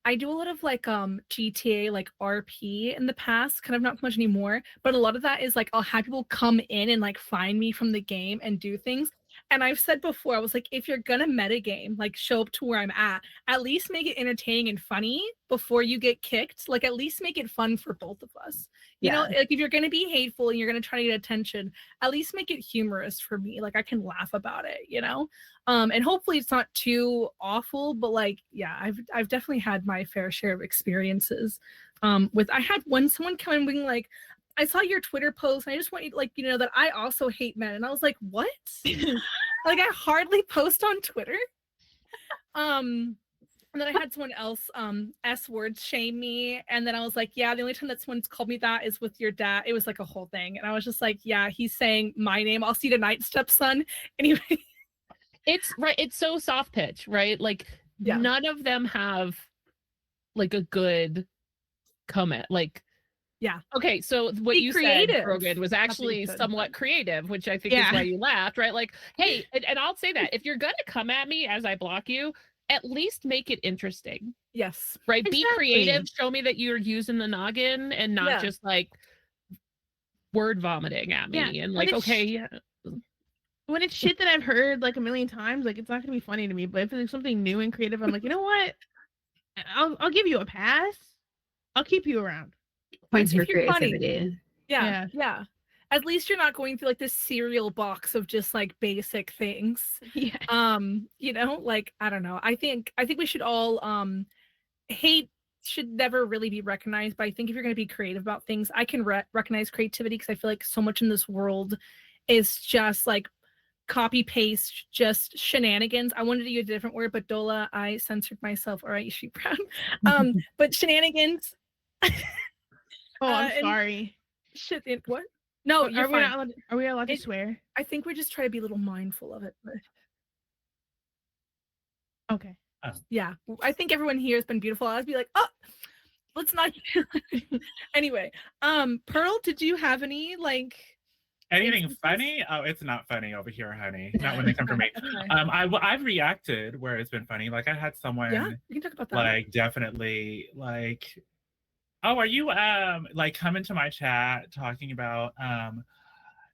I do a lot of like GTA like RP in the past, kind of not so much anymore, but a lot of that is like I'll have people come in and like find me from the game and do things. And I've said before, I was like, if you're gonna metagame, like show up to where I'm at least make it entertaining and funny before you get kicked. Like at least make it fun for both of us. You know, like if you're gonna be hateful and you're gonna try to get attention, at least make it humorous for me. Like I can laugh about it, you know? And hopefully it's not too awful, but like, yeah, I've definitely had my fair share of experiences. I had someone come in being like, I saw your Twitter post and I just want you to, like, you know, that I also hate men. And I was like, what? Like I hardly post on Twitter. And then I had someone else S-word shame me. And then I was like, yeah, the only time that someone's called me that is with your dad. It was like a whole thing. And I was just like, yeah, he's saying my name. I'll see you tonight, stepson. Anyway. It's right. It's so soft pitch, right? Like none of them have like a good comment. Like, yeah. Okay, so what you creative. said, Rogan, was actually somewhat creative, which I think is why you laughed, right? Like, hey, and I'll say that if you're gonna come at me as I block you, at least make it interesting. Yes. Right. Exactly. Be creative. Show me that you're using the noggin and not just like word vomiting at me and like, okay. When it's shit that I've heard like a million times, like it's not gonna be funny to me. But if it's something new and creative, I'm like, you know what? I'll give you a pass. I'll keep you around. Points for creativity. Yeah. At least you're not going through like this cereal box of just like basic things. Yeah. You know, like I don't know. I think we should all hate should never really be recognized, but I think if you're going to be creative about things, I can recognize creativity because I feel like so much in this world is just like copy paste, just shenanigans. I wanted to use a different word, but Dola, I censored myself. All right, you should be proud. But shenanigans. Oh, I'm sorry. Shit, what? No, are we allowed to swear? I think we just try to be a little mindful of it. But... Okay. Yeah, I think everyone here has been beautiful. I'd be like, oh, let's not. Anyway, Pearl, did you have any like anything funny? Oh, it's not funny over here, honey. Not when they come for me. Okay. I've reacted where it's been funny. Like I had someone. Yeah, you can talk about that. Like definitely like. Oh, are you like coming to my chat talking about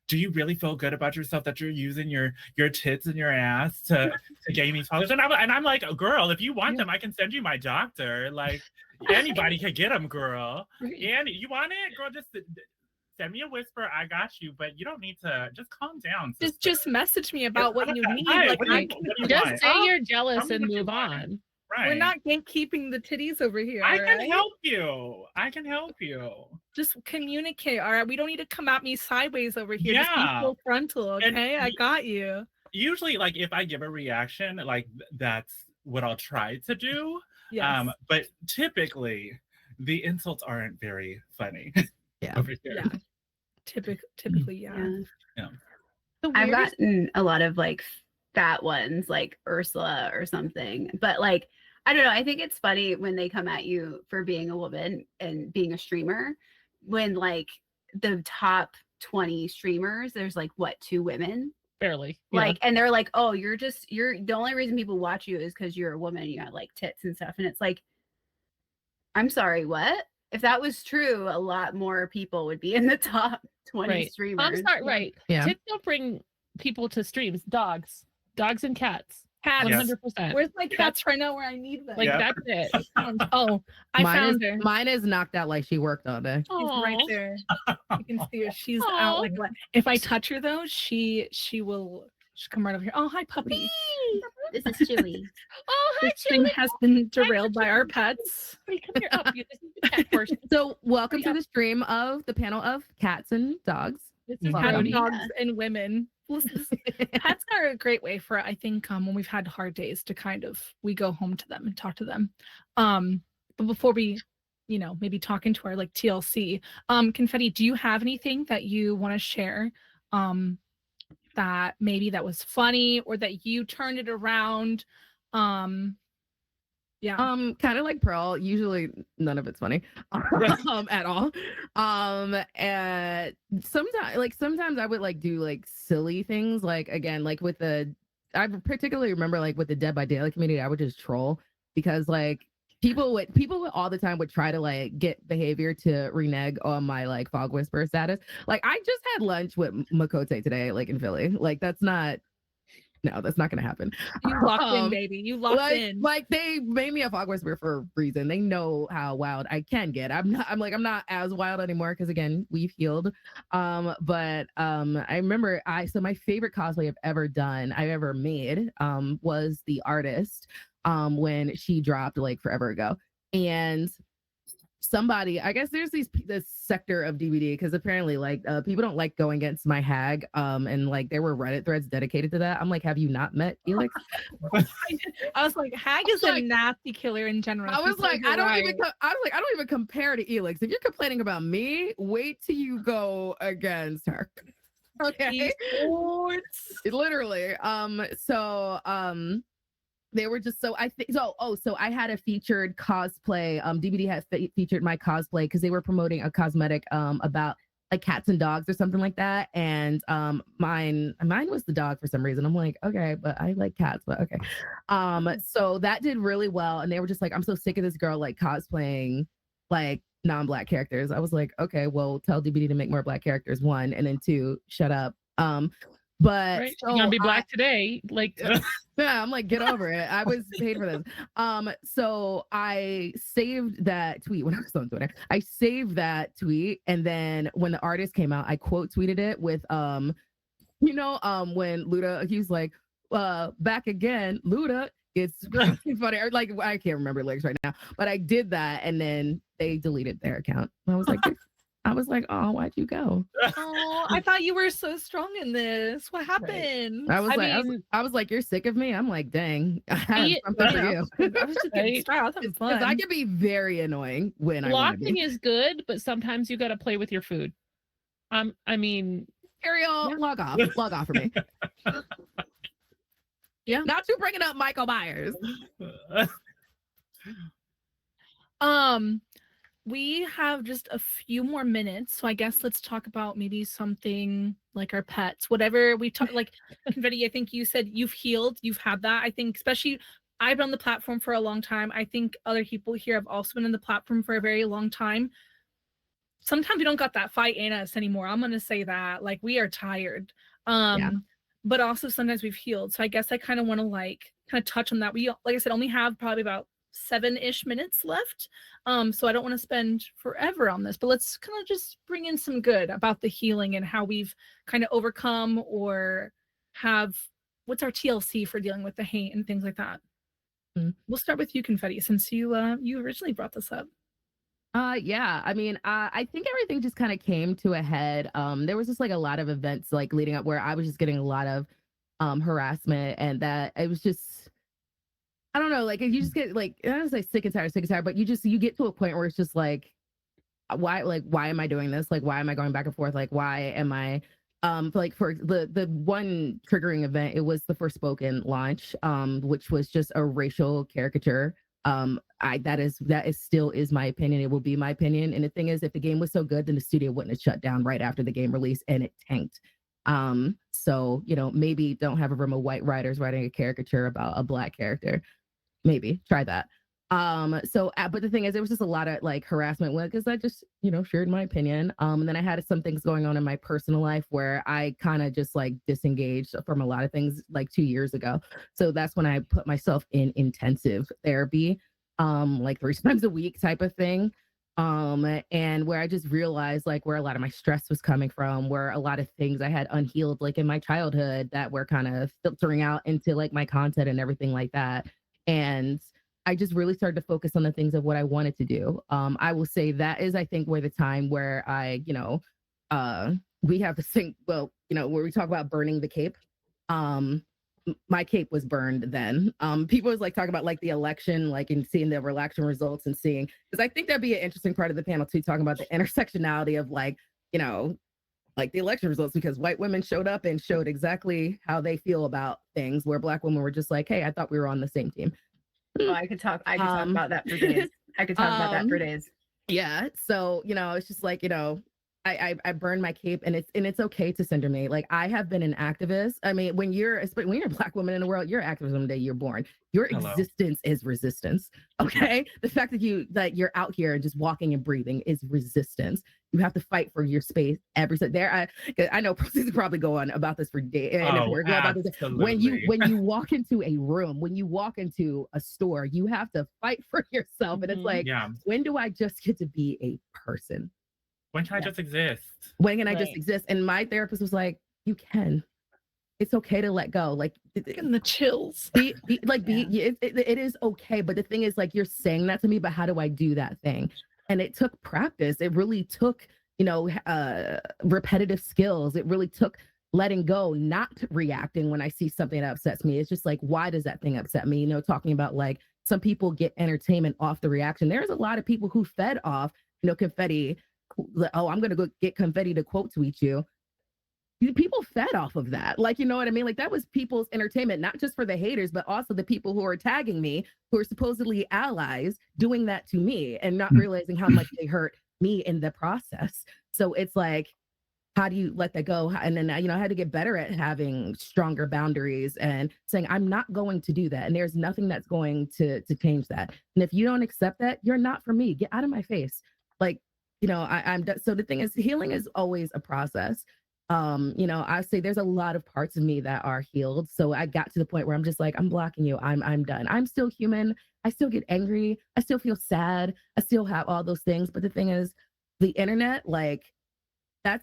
do you really feel good about yourself that you're using your tits and your ass to gain these followers? And I'm like, oh, girl, if you want them, I can send you my doctor. Like anybody can get them, girl. And you want it, girl? Just send me a whisper. I got you, but you don't need to. Just calm down. Sister. Just message me about what you need. Right, like just say you're jealous and move on. Right. We're not gatekeeping the titties over here. I can help you. I can help you. Just communicate. All right. We don't need to come at me sideways over here. Yeah. Just be full frontal. Okay. I got you. Usually, like if I give a reaction, like that's what I'll try to do. Yes. But typically the insults aren't very funny. Yeah. Over here. Yeah. Typically, yeah. I've gotten a lot of like fat ones like Ursula or something. But like, I don't know. I think it's funny when they come at you for being a woman and being a streamer when like the top 20 streamers, there's like what, 2 women? Barely. Like, and they're like, oh, you're the only reason people watch you is because you're a woman and you got like tits and stuff. And it's like, I'm sorry, what? If that was true, a lot more people would be in the top 20 Right. streamers. I'm sorry, right. Yeah. Tits don't bring people to streams. Dogs and cats. Cats. 100%. Where's my cats right now where I need them? Like Yeah. that's it. Oh, I found her. Mine is knocked out like she worked all day. She's right Aw. there. You can see her. She's Aw. out like what? If I touch her though, she'll come right over here. Oh, hi, puppy. This is Chewy. Oh, hi, This stream Chili. has been derailed by our pets. Come here. Up. You listen to the cat portion. So welcome to Yeah. the stream of the panel of cats and dogs. This is Mhm. Cat, Brody. dogs, and women. Pets are a great way for, I think, when we've had hard days to kind of, we go home to them and talk to them. But before we, maybe talk into our like TLC, Confetti, do you have anything that you want to share? That maybe that was funny or that you turned it around? Yeah. Kind of like Pearl. Usually none of it's funny at all. And sometimes I would like do like silly things. Like again, like I particularly remember like with the Dead by Daylight community, I would just troll because like people would all the time would try to like get behavior to renege on my like Fog Whisperer status. Like I just had lunch with Makote today, like in Philly. Like that's not gonna happen. You locked in, baby. You locked in. Like they made me a Fog Whisperer for a reason. They know how wild I can get. I'm not as wild anymore because again, we've healed. But I remember so my favorite cosplay I've ever made was The Artist when she dropped like forever ago. And somebody, I guess there's this sector of DVD because apparently like people don't like going against my hag and like there were Reddit threads dedicated to that. I'm like, have you not met Elix? I was like, hag is a nasty killer in general. I was She's like, you're I don't right. even compare to Elix. If you're complaining about me, wait till you go against her. Okay. Literally. They were just so so I had a featured cosplay. DVD had featured my cosplay because they were promoting a cosmetic about like cats and dogs or something like that. And mine was the dog for some reason. I'm like, okay, but I like cats, but okay. So that did really well. And they were just like, I'm so sick of this girl like cosplaying like non-black characters. I was like, okay, well, tell DVD to make more black characters, 1, and then 2, shut up. But Right. You're gonna be black today. Like yeah, I'm like, get over it. I was paid for this. So I saved that tweet when I was on Twitter. I saved that tweet, and then when the Artist came out, I quote tweeted it with when Luda, he was like, back again, Luda. It's funny. Or like I can't remember lyrics right now, but I did that, and then they deleted their account. I was like, oh, why'd you go? Oh, I thought you were so strong in this. What happened? I was like, you're sick of me. I'm like, dang, I have Yeah, something for yeah. you. I was just getting Right. started. I was having Because fun. I can be very annoying when I want to blocking be. is good, but sometimes you got to play with your food. I mean, Ariel, Yeah. log off for me. Yeah. Not you bringing up Michael Myers. We have just a few more minutes, so I guess let's talk about maybe something like our pets, whatever we talk. Like Confetti, I think you said you've healed, you've had that. I think especially I've been on the platform for a long time. I think other people here have also been on the platform for a very long time. Sometimes we don't got that fight in us anymore. I'm gonna say that. Like we are tired. But also sometimes we've healed. So I guess I kind of want to like kind of touch on that. We, like I said, only have probably about 7-ish minutes left. So I don't want to spend forever on this, but let's kind of just bring in some good about the healing and how we've kind of overcome or have what's our TLC for dealing with the hate and things like that. We'll start with you, Confetti, since you originally brought this up. Yeah, I mean, I think everything just kind of came to a head. There was just like a lot of events like leading up where I was just getting a lot of harassment, and that it was just, I don't know, like you just get like, I don't say sick and tired, but you get to a point where it's just like, why am I doing this? Like, why am I going back and forth? Like, why am I like for the one triggering event, it was the Forspoken launch, which was just a racial caricature. That is still is my opinion. It will be my opinion. And the thing is, if the game was so good, then the studio wouldn't have shut down right after the game release, and it tanked. So maybe don't have a room of white writers writing a caricature about a Black character. Maybe try that. But the thing is, it was just a lot of like harassment because I just, shared my opinion. And then I had some things going on in my personal life where I kind of just like disengaged from a lot of things like 2 years ago. So that's when I put myself in intensive therapy, like 3 times a week type of thing. And where I just realized like where a lot of my stress was coming from, where a lot of things I had unhealed like in my childhood that were kind of filtering out into like my content and everything like that. And I just really started to focus on the things of what I wanted to do. I will say that is, I think, where the time where I, we have this thing, where we talk about burning the cape. My cape was burned then. People was like talking about like the election, like and seeing the election results and seeing, because I think that'd be an interesting part of the panel too, talking about the intersectionality of like, like the election results, because white women showed up and showed exactly how they feel about things, where Black women were just like, hey, I thought we were on the same team. Oh, I could talk about that for days. I could talk about that for days. Yeah. So, it's just like, I burned my cape, and it's okay to center me. Like, I have been an activist. I mean, when you're a Black woman in the world, you're activism the day you're born. Your existence is resistance. Okay. The fact that you're out here and just walking and breathing is resistance. You have to fight for your space every day. I know Proceeds probably go on about this for days. When you walk into a room, when you walk into a store, you have to fight for yourself. And it's like, when do I just get to be a person? When can I just exist? When can I just exist? And my therapist was like, you can. It's okay to let go. Like, getting the chills. It is okay. But the thing is, like, you're saying that to me, but how do I do that thing? And it took practice. It really took, repetitive skills. It really took letting go, not reacting when I see something that upsets me. It's just like, why does that thing upset me? Talking about like some people get entertainment off the reaction. There's a lot of people who fed off, confetti. Oh, I'm going to go get confetti to quote tweet you. People fed off of that. Like, you know what I mean? Like, that was people's entertainment, not just for the haters, but also the people who are tagging me, who are supposedly allies, doing that to me and not realizing how much they hurt me in the process. So it's like, how do you let that go? And then, I had to get better at having stronger boundaries and saying, I'm not going to do that. And there's nothing that's going to change that. And if you don't accept that, you're not for me. Get out of my face. Like, I'm done. So the thing is, healing is always a process. I say there's a lot of parts of me that are healed. So I got to the point where I'm just like, I'm blocking you. I'm done. I'm still human. I still get angry. I still feel sad. I still have all those things. But the thing is, the internet, like,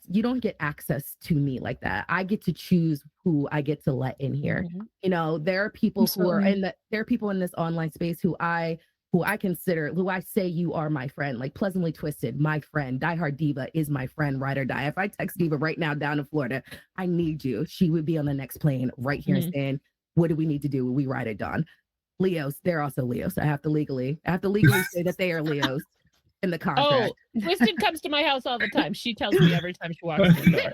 you don't get access to me like that. I get to choose who I get to let in here. Mm-hmm. There are people there are people in this online space who I consider, who I say you are my friend, like Pleasantly Twisted, my friend. Die Hard Diva is my friend, ride or die. If I text Diva right now down in Florida, I need you. She would be on the next plane right here and saying, what do we need to do? We ride at dawn. Leos, they're also Leos. I have to legally say that they are Leos in the contract. Oh, Twisted comes to my house all the time. She tells me every time she walks in the door.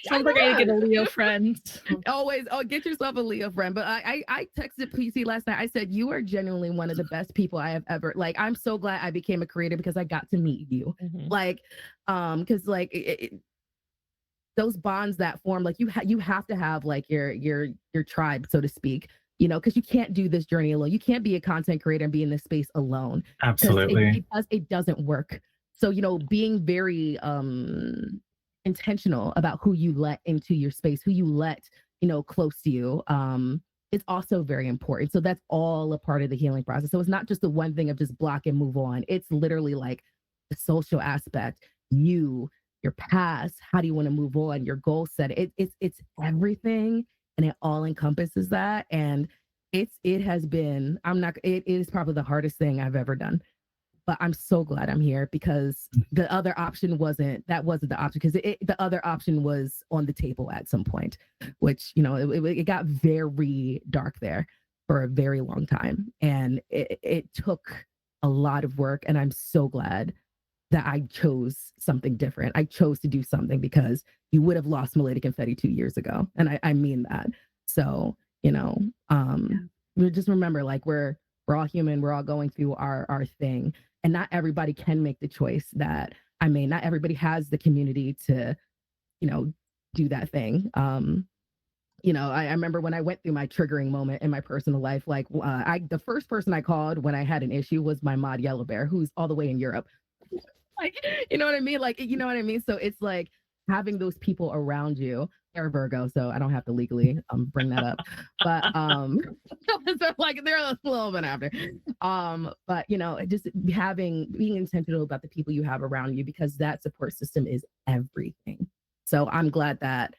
Sounds like I get a Leo friend. Always, get yourself a Leo friend. But I texted PC last night. I said, you are genuinely one of the best people I have ever, like, I'm so glad I became a creator because I got to meet you. Like, because like those bonds that form, like you have to have like your tribe, so to speak. Because you can't do this journey alone. You can't be a content creator and be in this space alone. Absolutely. It doesn't work. So, being very intentional about who you let into your space, who you let, close to you, is also very important. So that's all a part of the healing process. So it's not just the one thing of just block and move on. It's literally like the social aspect, your past, how do you want to move on, your goal set. It's everything. And it all encompasses that. And it is probably the hardest thing I've ever done. But I'm so glad I'm here because the other option wasn't the option, because the other option was on the table at some point, which, it got very dark there for a very long time. And it took a lot of work. And I'm so glad that I chose something different. I chose to do something because you would have lost Milady Confetti 2 years ago. And I mean that. So, we just remember, like, we're all human, we're all going through our thing. And not everybody can make the choice that I made. Not everybody has the community to, do that thing. I remember when I went through my triggering moment in my personal life, like the first person I called when I had an issue was my mod Yellow Bear, who's all the way in Europe. Like, you know what I mean? Like, you know what I mean? So it's like having those people around you. They're Virgo, so I don't have to legally bring that up. But so like they're a little bit after. But just being intentional about the people you have around you, because that support system is everything. So I'm glad that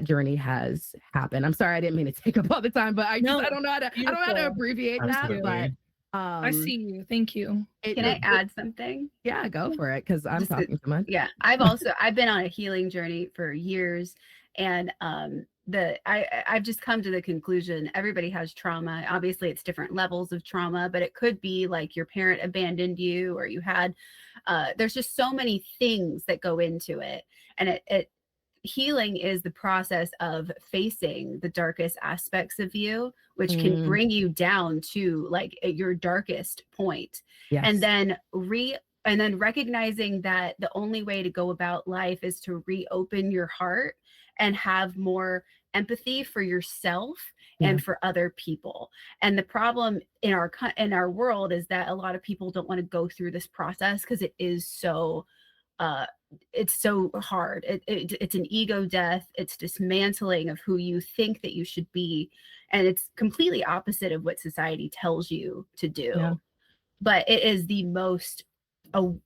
journey has happened. I'm sorry I didn't mean to take up all the time, but I don't know how to abbreviate Absolutely. that. But I see you. Thank you. Can I add something? Yeah, go for it, because I'm Just talking too much. Yeah, I've been on a healing journey for years, and I've just come to the conclusion everybody has trauma. Obviously, it's different levels of trauma, but it could be like your parent abandoned you, or you had. There's just so many things that go into it, and healing is the process of facing the darkest aspects of you, which can bring you down to like at your darkest point. Yes. And then recognizing that the only way to go about life is to reopen your heart and have more empathy for yourself and for other people. And the problem in our world is that a lot of people don't want to go through this process because it is so it's so hard. It's an ego death. It's dismantling of who you think that you should be. And it's completely opposite of what society tells you to do. Yeah. But it is the most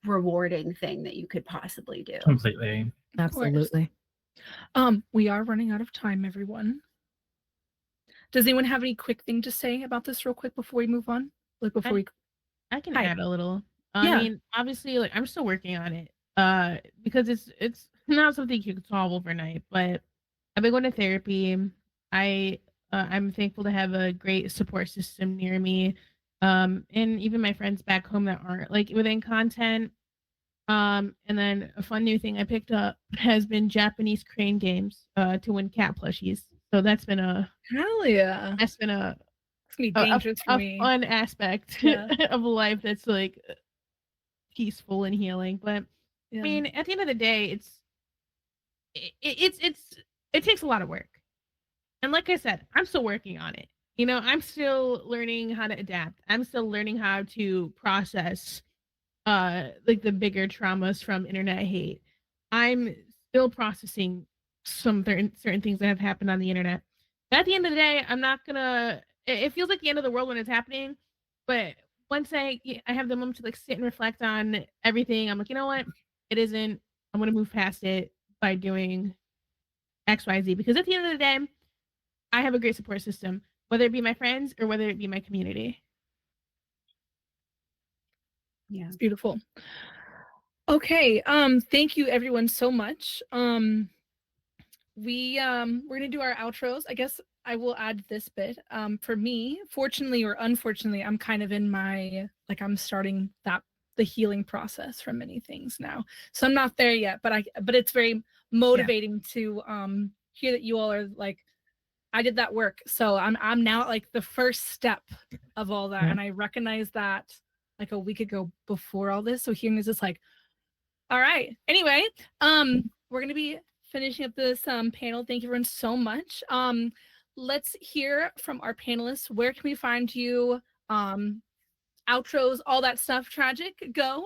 rewarding thing that you could possibly do. Completely. Absolutely. We are running out of time, everyone. Does anyone have any quick thing to say about this real quick before we move on? Like before I can add a little. I mean, obviously, like I'm still working on it. Because it's not something you can solve overnight, but I've been going to therapy. I'm thankful to have a great support system near me. And even my friends back home that aren't like within content. And then a fun new thing I picked up has been Japanese crane games to win cat plushies. So that's been a it's gonna be dangerous for me. Fun aspect of life that's like peaceful and healing. But I mean, at the end of the day, it takes a lot of work. And like I said, I'm still working on it. I'm still learning how to adapt. I'm still learning how to process like the bigger traumas from internet hate. I'm still processing some certain things that have happened on the internet. But at the end of the day, I'm not gonna it feels like the end of the world when it's happening. But once I have the moment to like sit and reflect on everything, I'm like, you know what? It isn't. I'm going to move past it by doing X, Y, Z. Because at the end of the day, I have a great support system, whether it be my friends or whether it be my community. Yeah, it's beautiful. Okay. Thank you everyone so much. We're gonna do our outros. I guess I will add this bit. For me, fortunately or unfortunately, I'm kind of in I'm starting the healing process from many things now. So I'm not there yet, but it's very motivating to hear that you all are like, I did that work. So I'm now at like the first step of all that. And I recognized that like a week ago before all this. So hearing this is like, all right. Anyway, we're gonna be finishing up this panel. Thank you everyone so much. Let's hear from our panelists. Where can we find you? Outros, all that stuff. Tragic, go.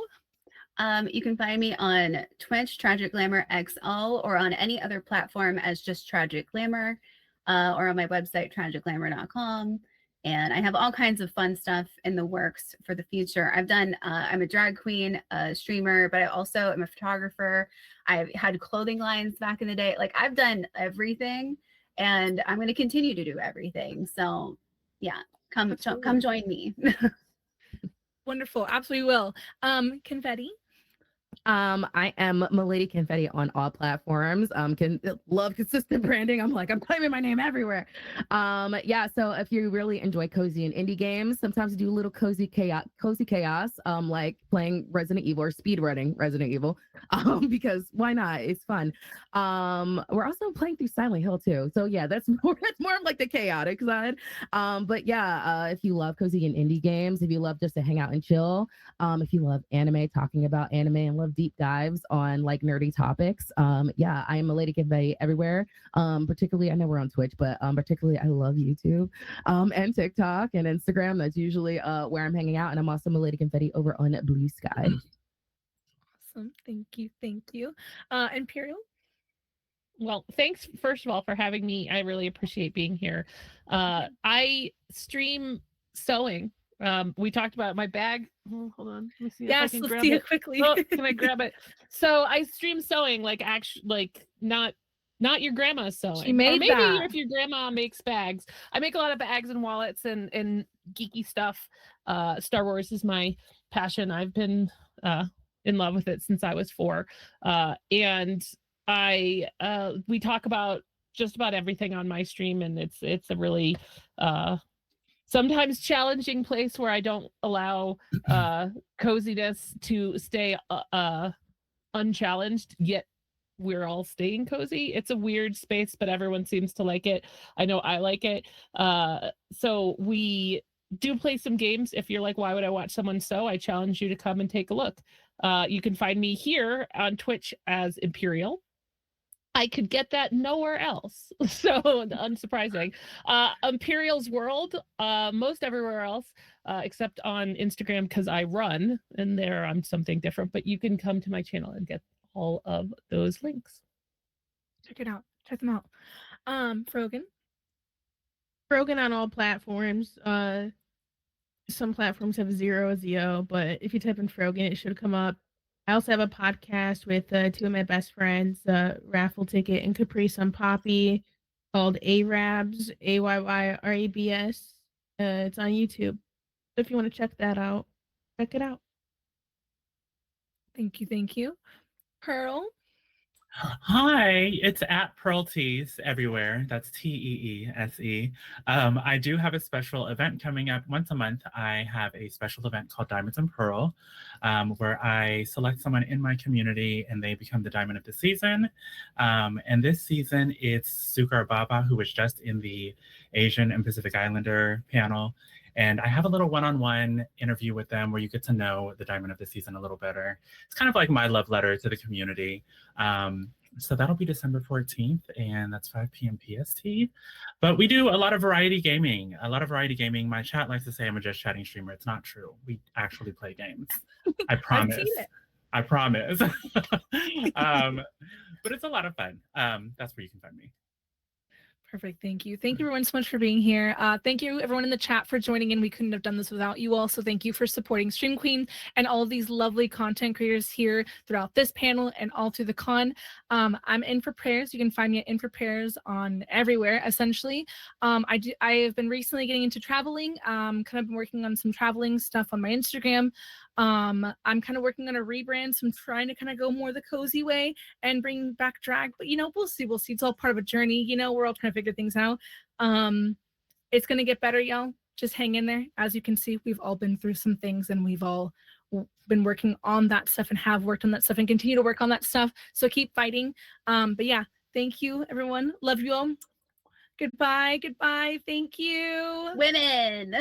You can find me on Twitch, Tragic Glamour XL, or on any other platform as just Tragic Glamour, or on my website, tragicglamour.com. And I have all kinds of fun stuff in the works for the future. I'm a drag queen, a streamer, but I also am a photographer. I've had clothing lines back in the day. Like I've done everything, and I'm going to continue to do everything. So yeah, come join me. Wonderful. Absolutely will. Confetti. I am Milady Confetti on all platforms. Can love consistent branding. I'm claiming my name everywhere. Yeah. So if you really enjoy cozy and indie games, sometimes we do a little cozy chaos, like playing Resident Evil or speed running Resident Evil, because why not? It's fun. We're also playing through Silent Hill too. So yeah, that's more of like the chaotic side. But yeah, if you love cozy and indie games, if you love just to hang out and chill, if you love anime, talking about anime and love deep dives on like nerdy topics, yeah, I am Milady Confetti everywhere. Particularly, I know we're on Twitch, but particularly I love YouTube, and TikTok and Instagram. That's usually where I'm hanging out, and I'm also Milady Confetti over on Blue Sky. Awesome. Thank you. Thank you. Imperial? Well, thanks first of all for having me. I really appreciate being here. I stream sewing. We talked about my bag. Oh, hold on. Let me see if I Yes, can let's grab see it. it quickly. Oh, can I grab it? So I stream sewing, like actually, like not your grandma's sewing. She made or maybe that. if your grandma makes bags. I make a lot of bags and wallets and geeky stuff. Star Wars is my passion. I've been in love with it since I was 4. And we talk about just about everything on my stream, and it's a really sometimes challenging place where I don't allow coziness to stay unchallenged, yet we're all staying cozy. It's a weird space, but everyone seems to like it. I know I like it. So we do play some games. If you're like, why would I watch someone sew? I challenge you to come and take a look. You can find me here on Twitch as Imperial. I could get that nowhere else. So unsurprising. Imperial's World, most everywhere else, except on Instagram because I run and there I'm something different. But you can come to my channel and get all of those links. Check it out. Check them out. Frogan? Broken on all platforms. Some platforms have 0 SEO, but if you type in Frogan, it should come up. I also have a podcast with 2 of my best friends, Raffle Ticket and Caprice on Poppy, called Arabs, Ayyrbs. It's on YouTube. So if you want to check that out, check it out. Thank you. Thank you. Pearl? Hi, it's at Pearl Tees everywhere. That's TEESE. I do have a special event coming up once a month. I have a special event called Diamonds and Pearl, where I select someone in my community and they become the Diamond of the Season. And this season, it's Sukar Baba, who was just in the Asian and Pacific Islander panel. And I have a little one-on-one interview with them where you get to know the Diamond of the Season a little better. It's kind of like my love letter to the community. So that'll be December 14th, and that's 5 p.m. PST. But we do a lot of variety gaming. My chat likes to say I'm a just chatting streamer. It's not true. We actually play games. I promise. I've seen it. I promise. But it's a lot of fun. That's where you can find me. Perfect. Thank you. Thank you everyone so much for being here. Thank you everyone in the chat for joining in. We couldn't have done this without you all. So thank you for supporting Stream Queen and all of these lovely content creators here throughout this panel and all through the con. I'm in for prayers. You can find me at in for prayers on everywhere, essentially. I have been recently getting into traveling. Kind of been working on some traveling stuff on my Instagram. I'm kind of working on a rebrand, so I'm trying to kind of go more the cozy way and bring back drag, but we'll see. It's all part of a journey. We're all trying to figure things out. It's gonna get better, y'all. Just hang in there. As you can see, we've all been through some things and we've all been working on that stuff and have worked on that stuff and continue to work on that stuff. So keep fighting. But yeah, thank you everyone. Love you all. Goodbye. Thank you. Women.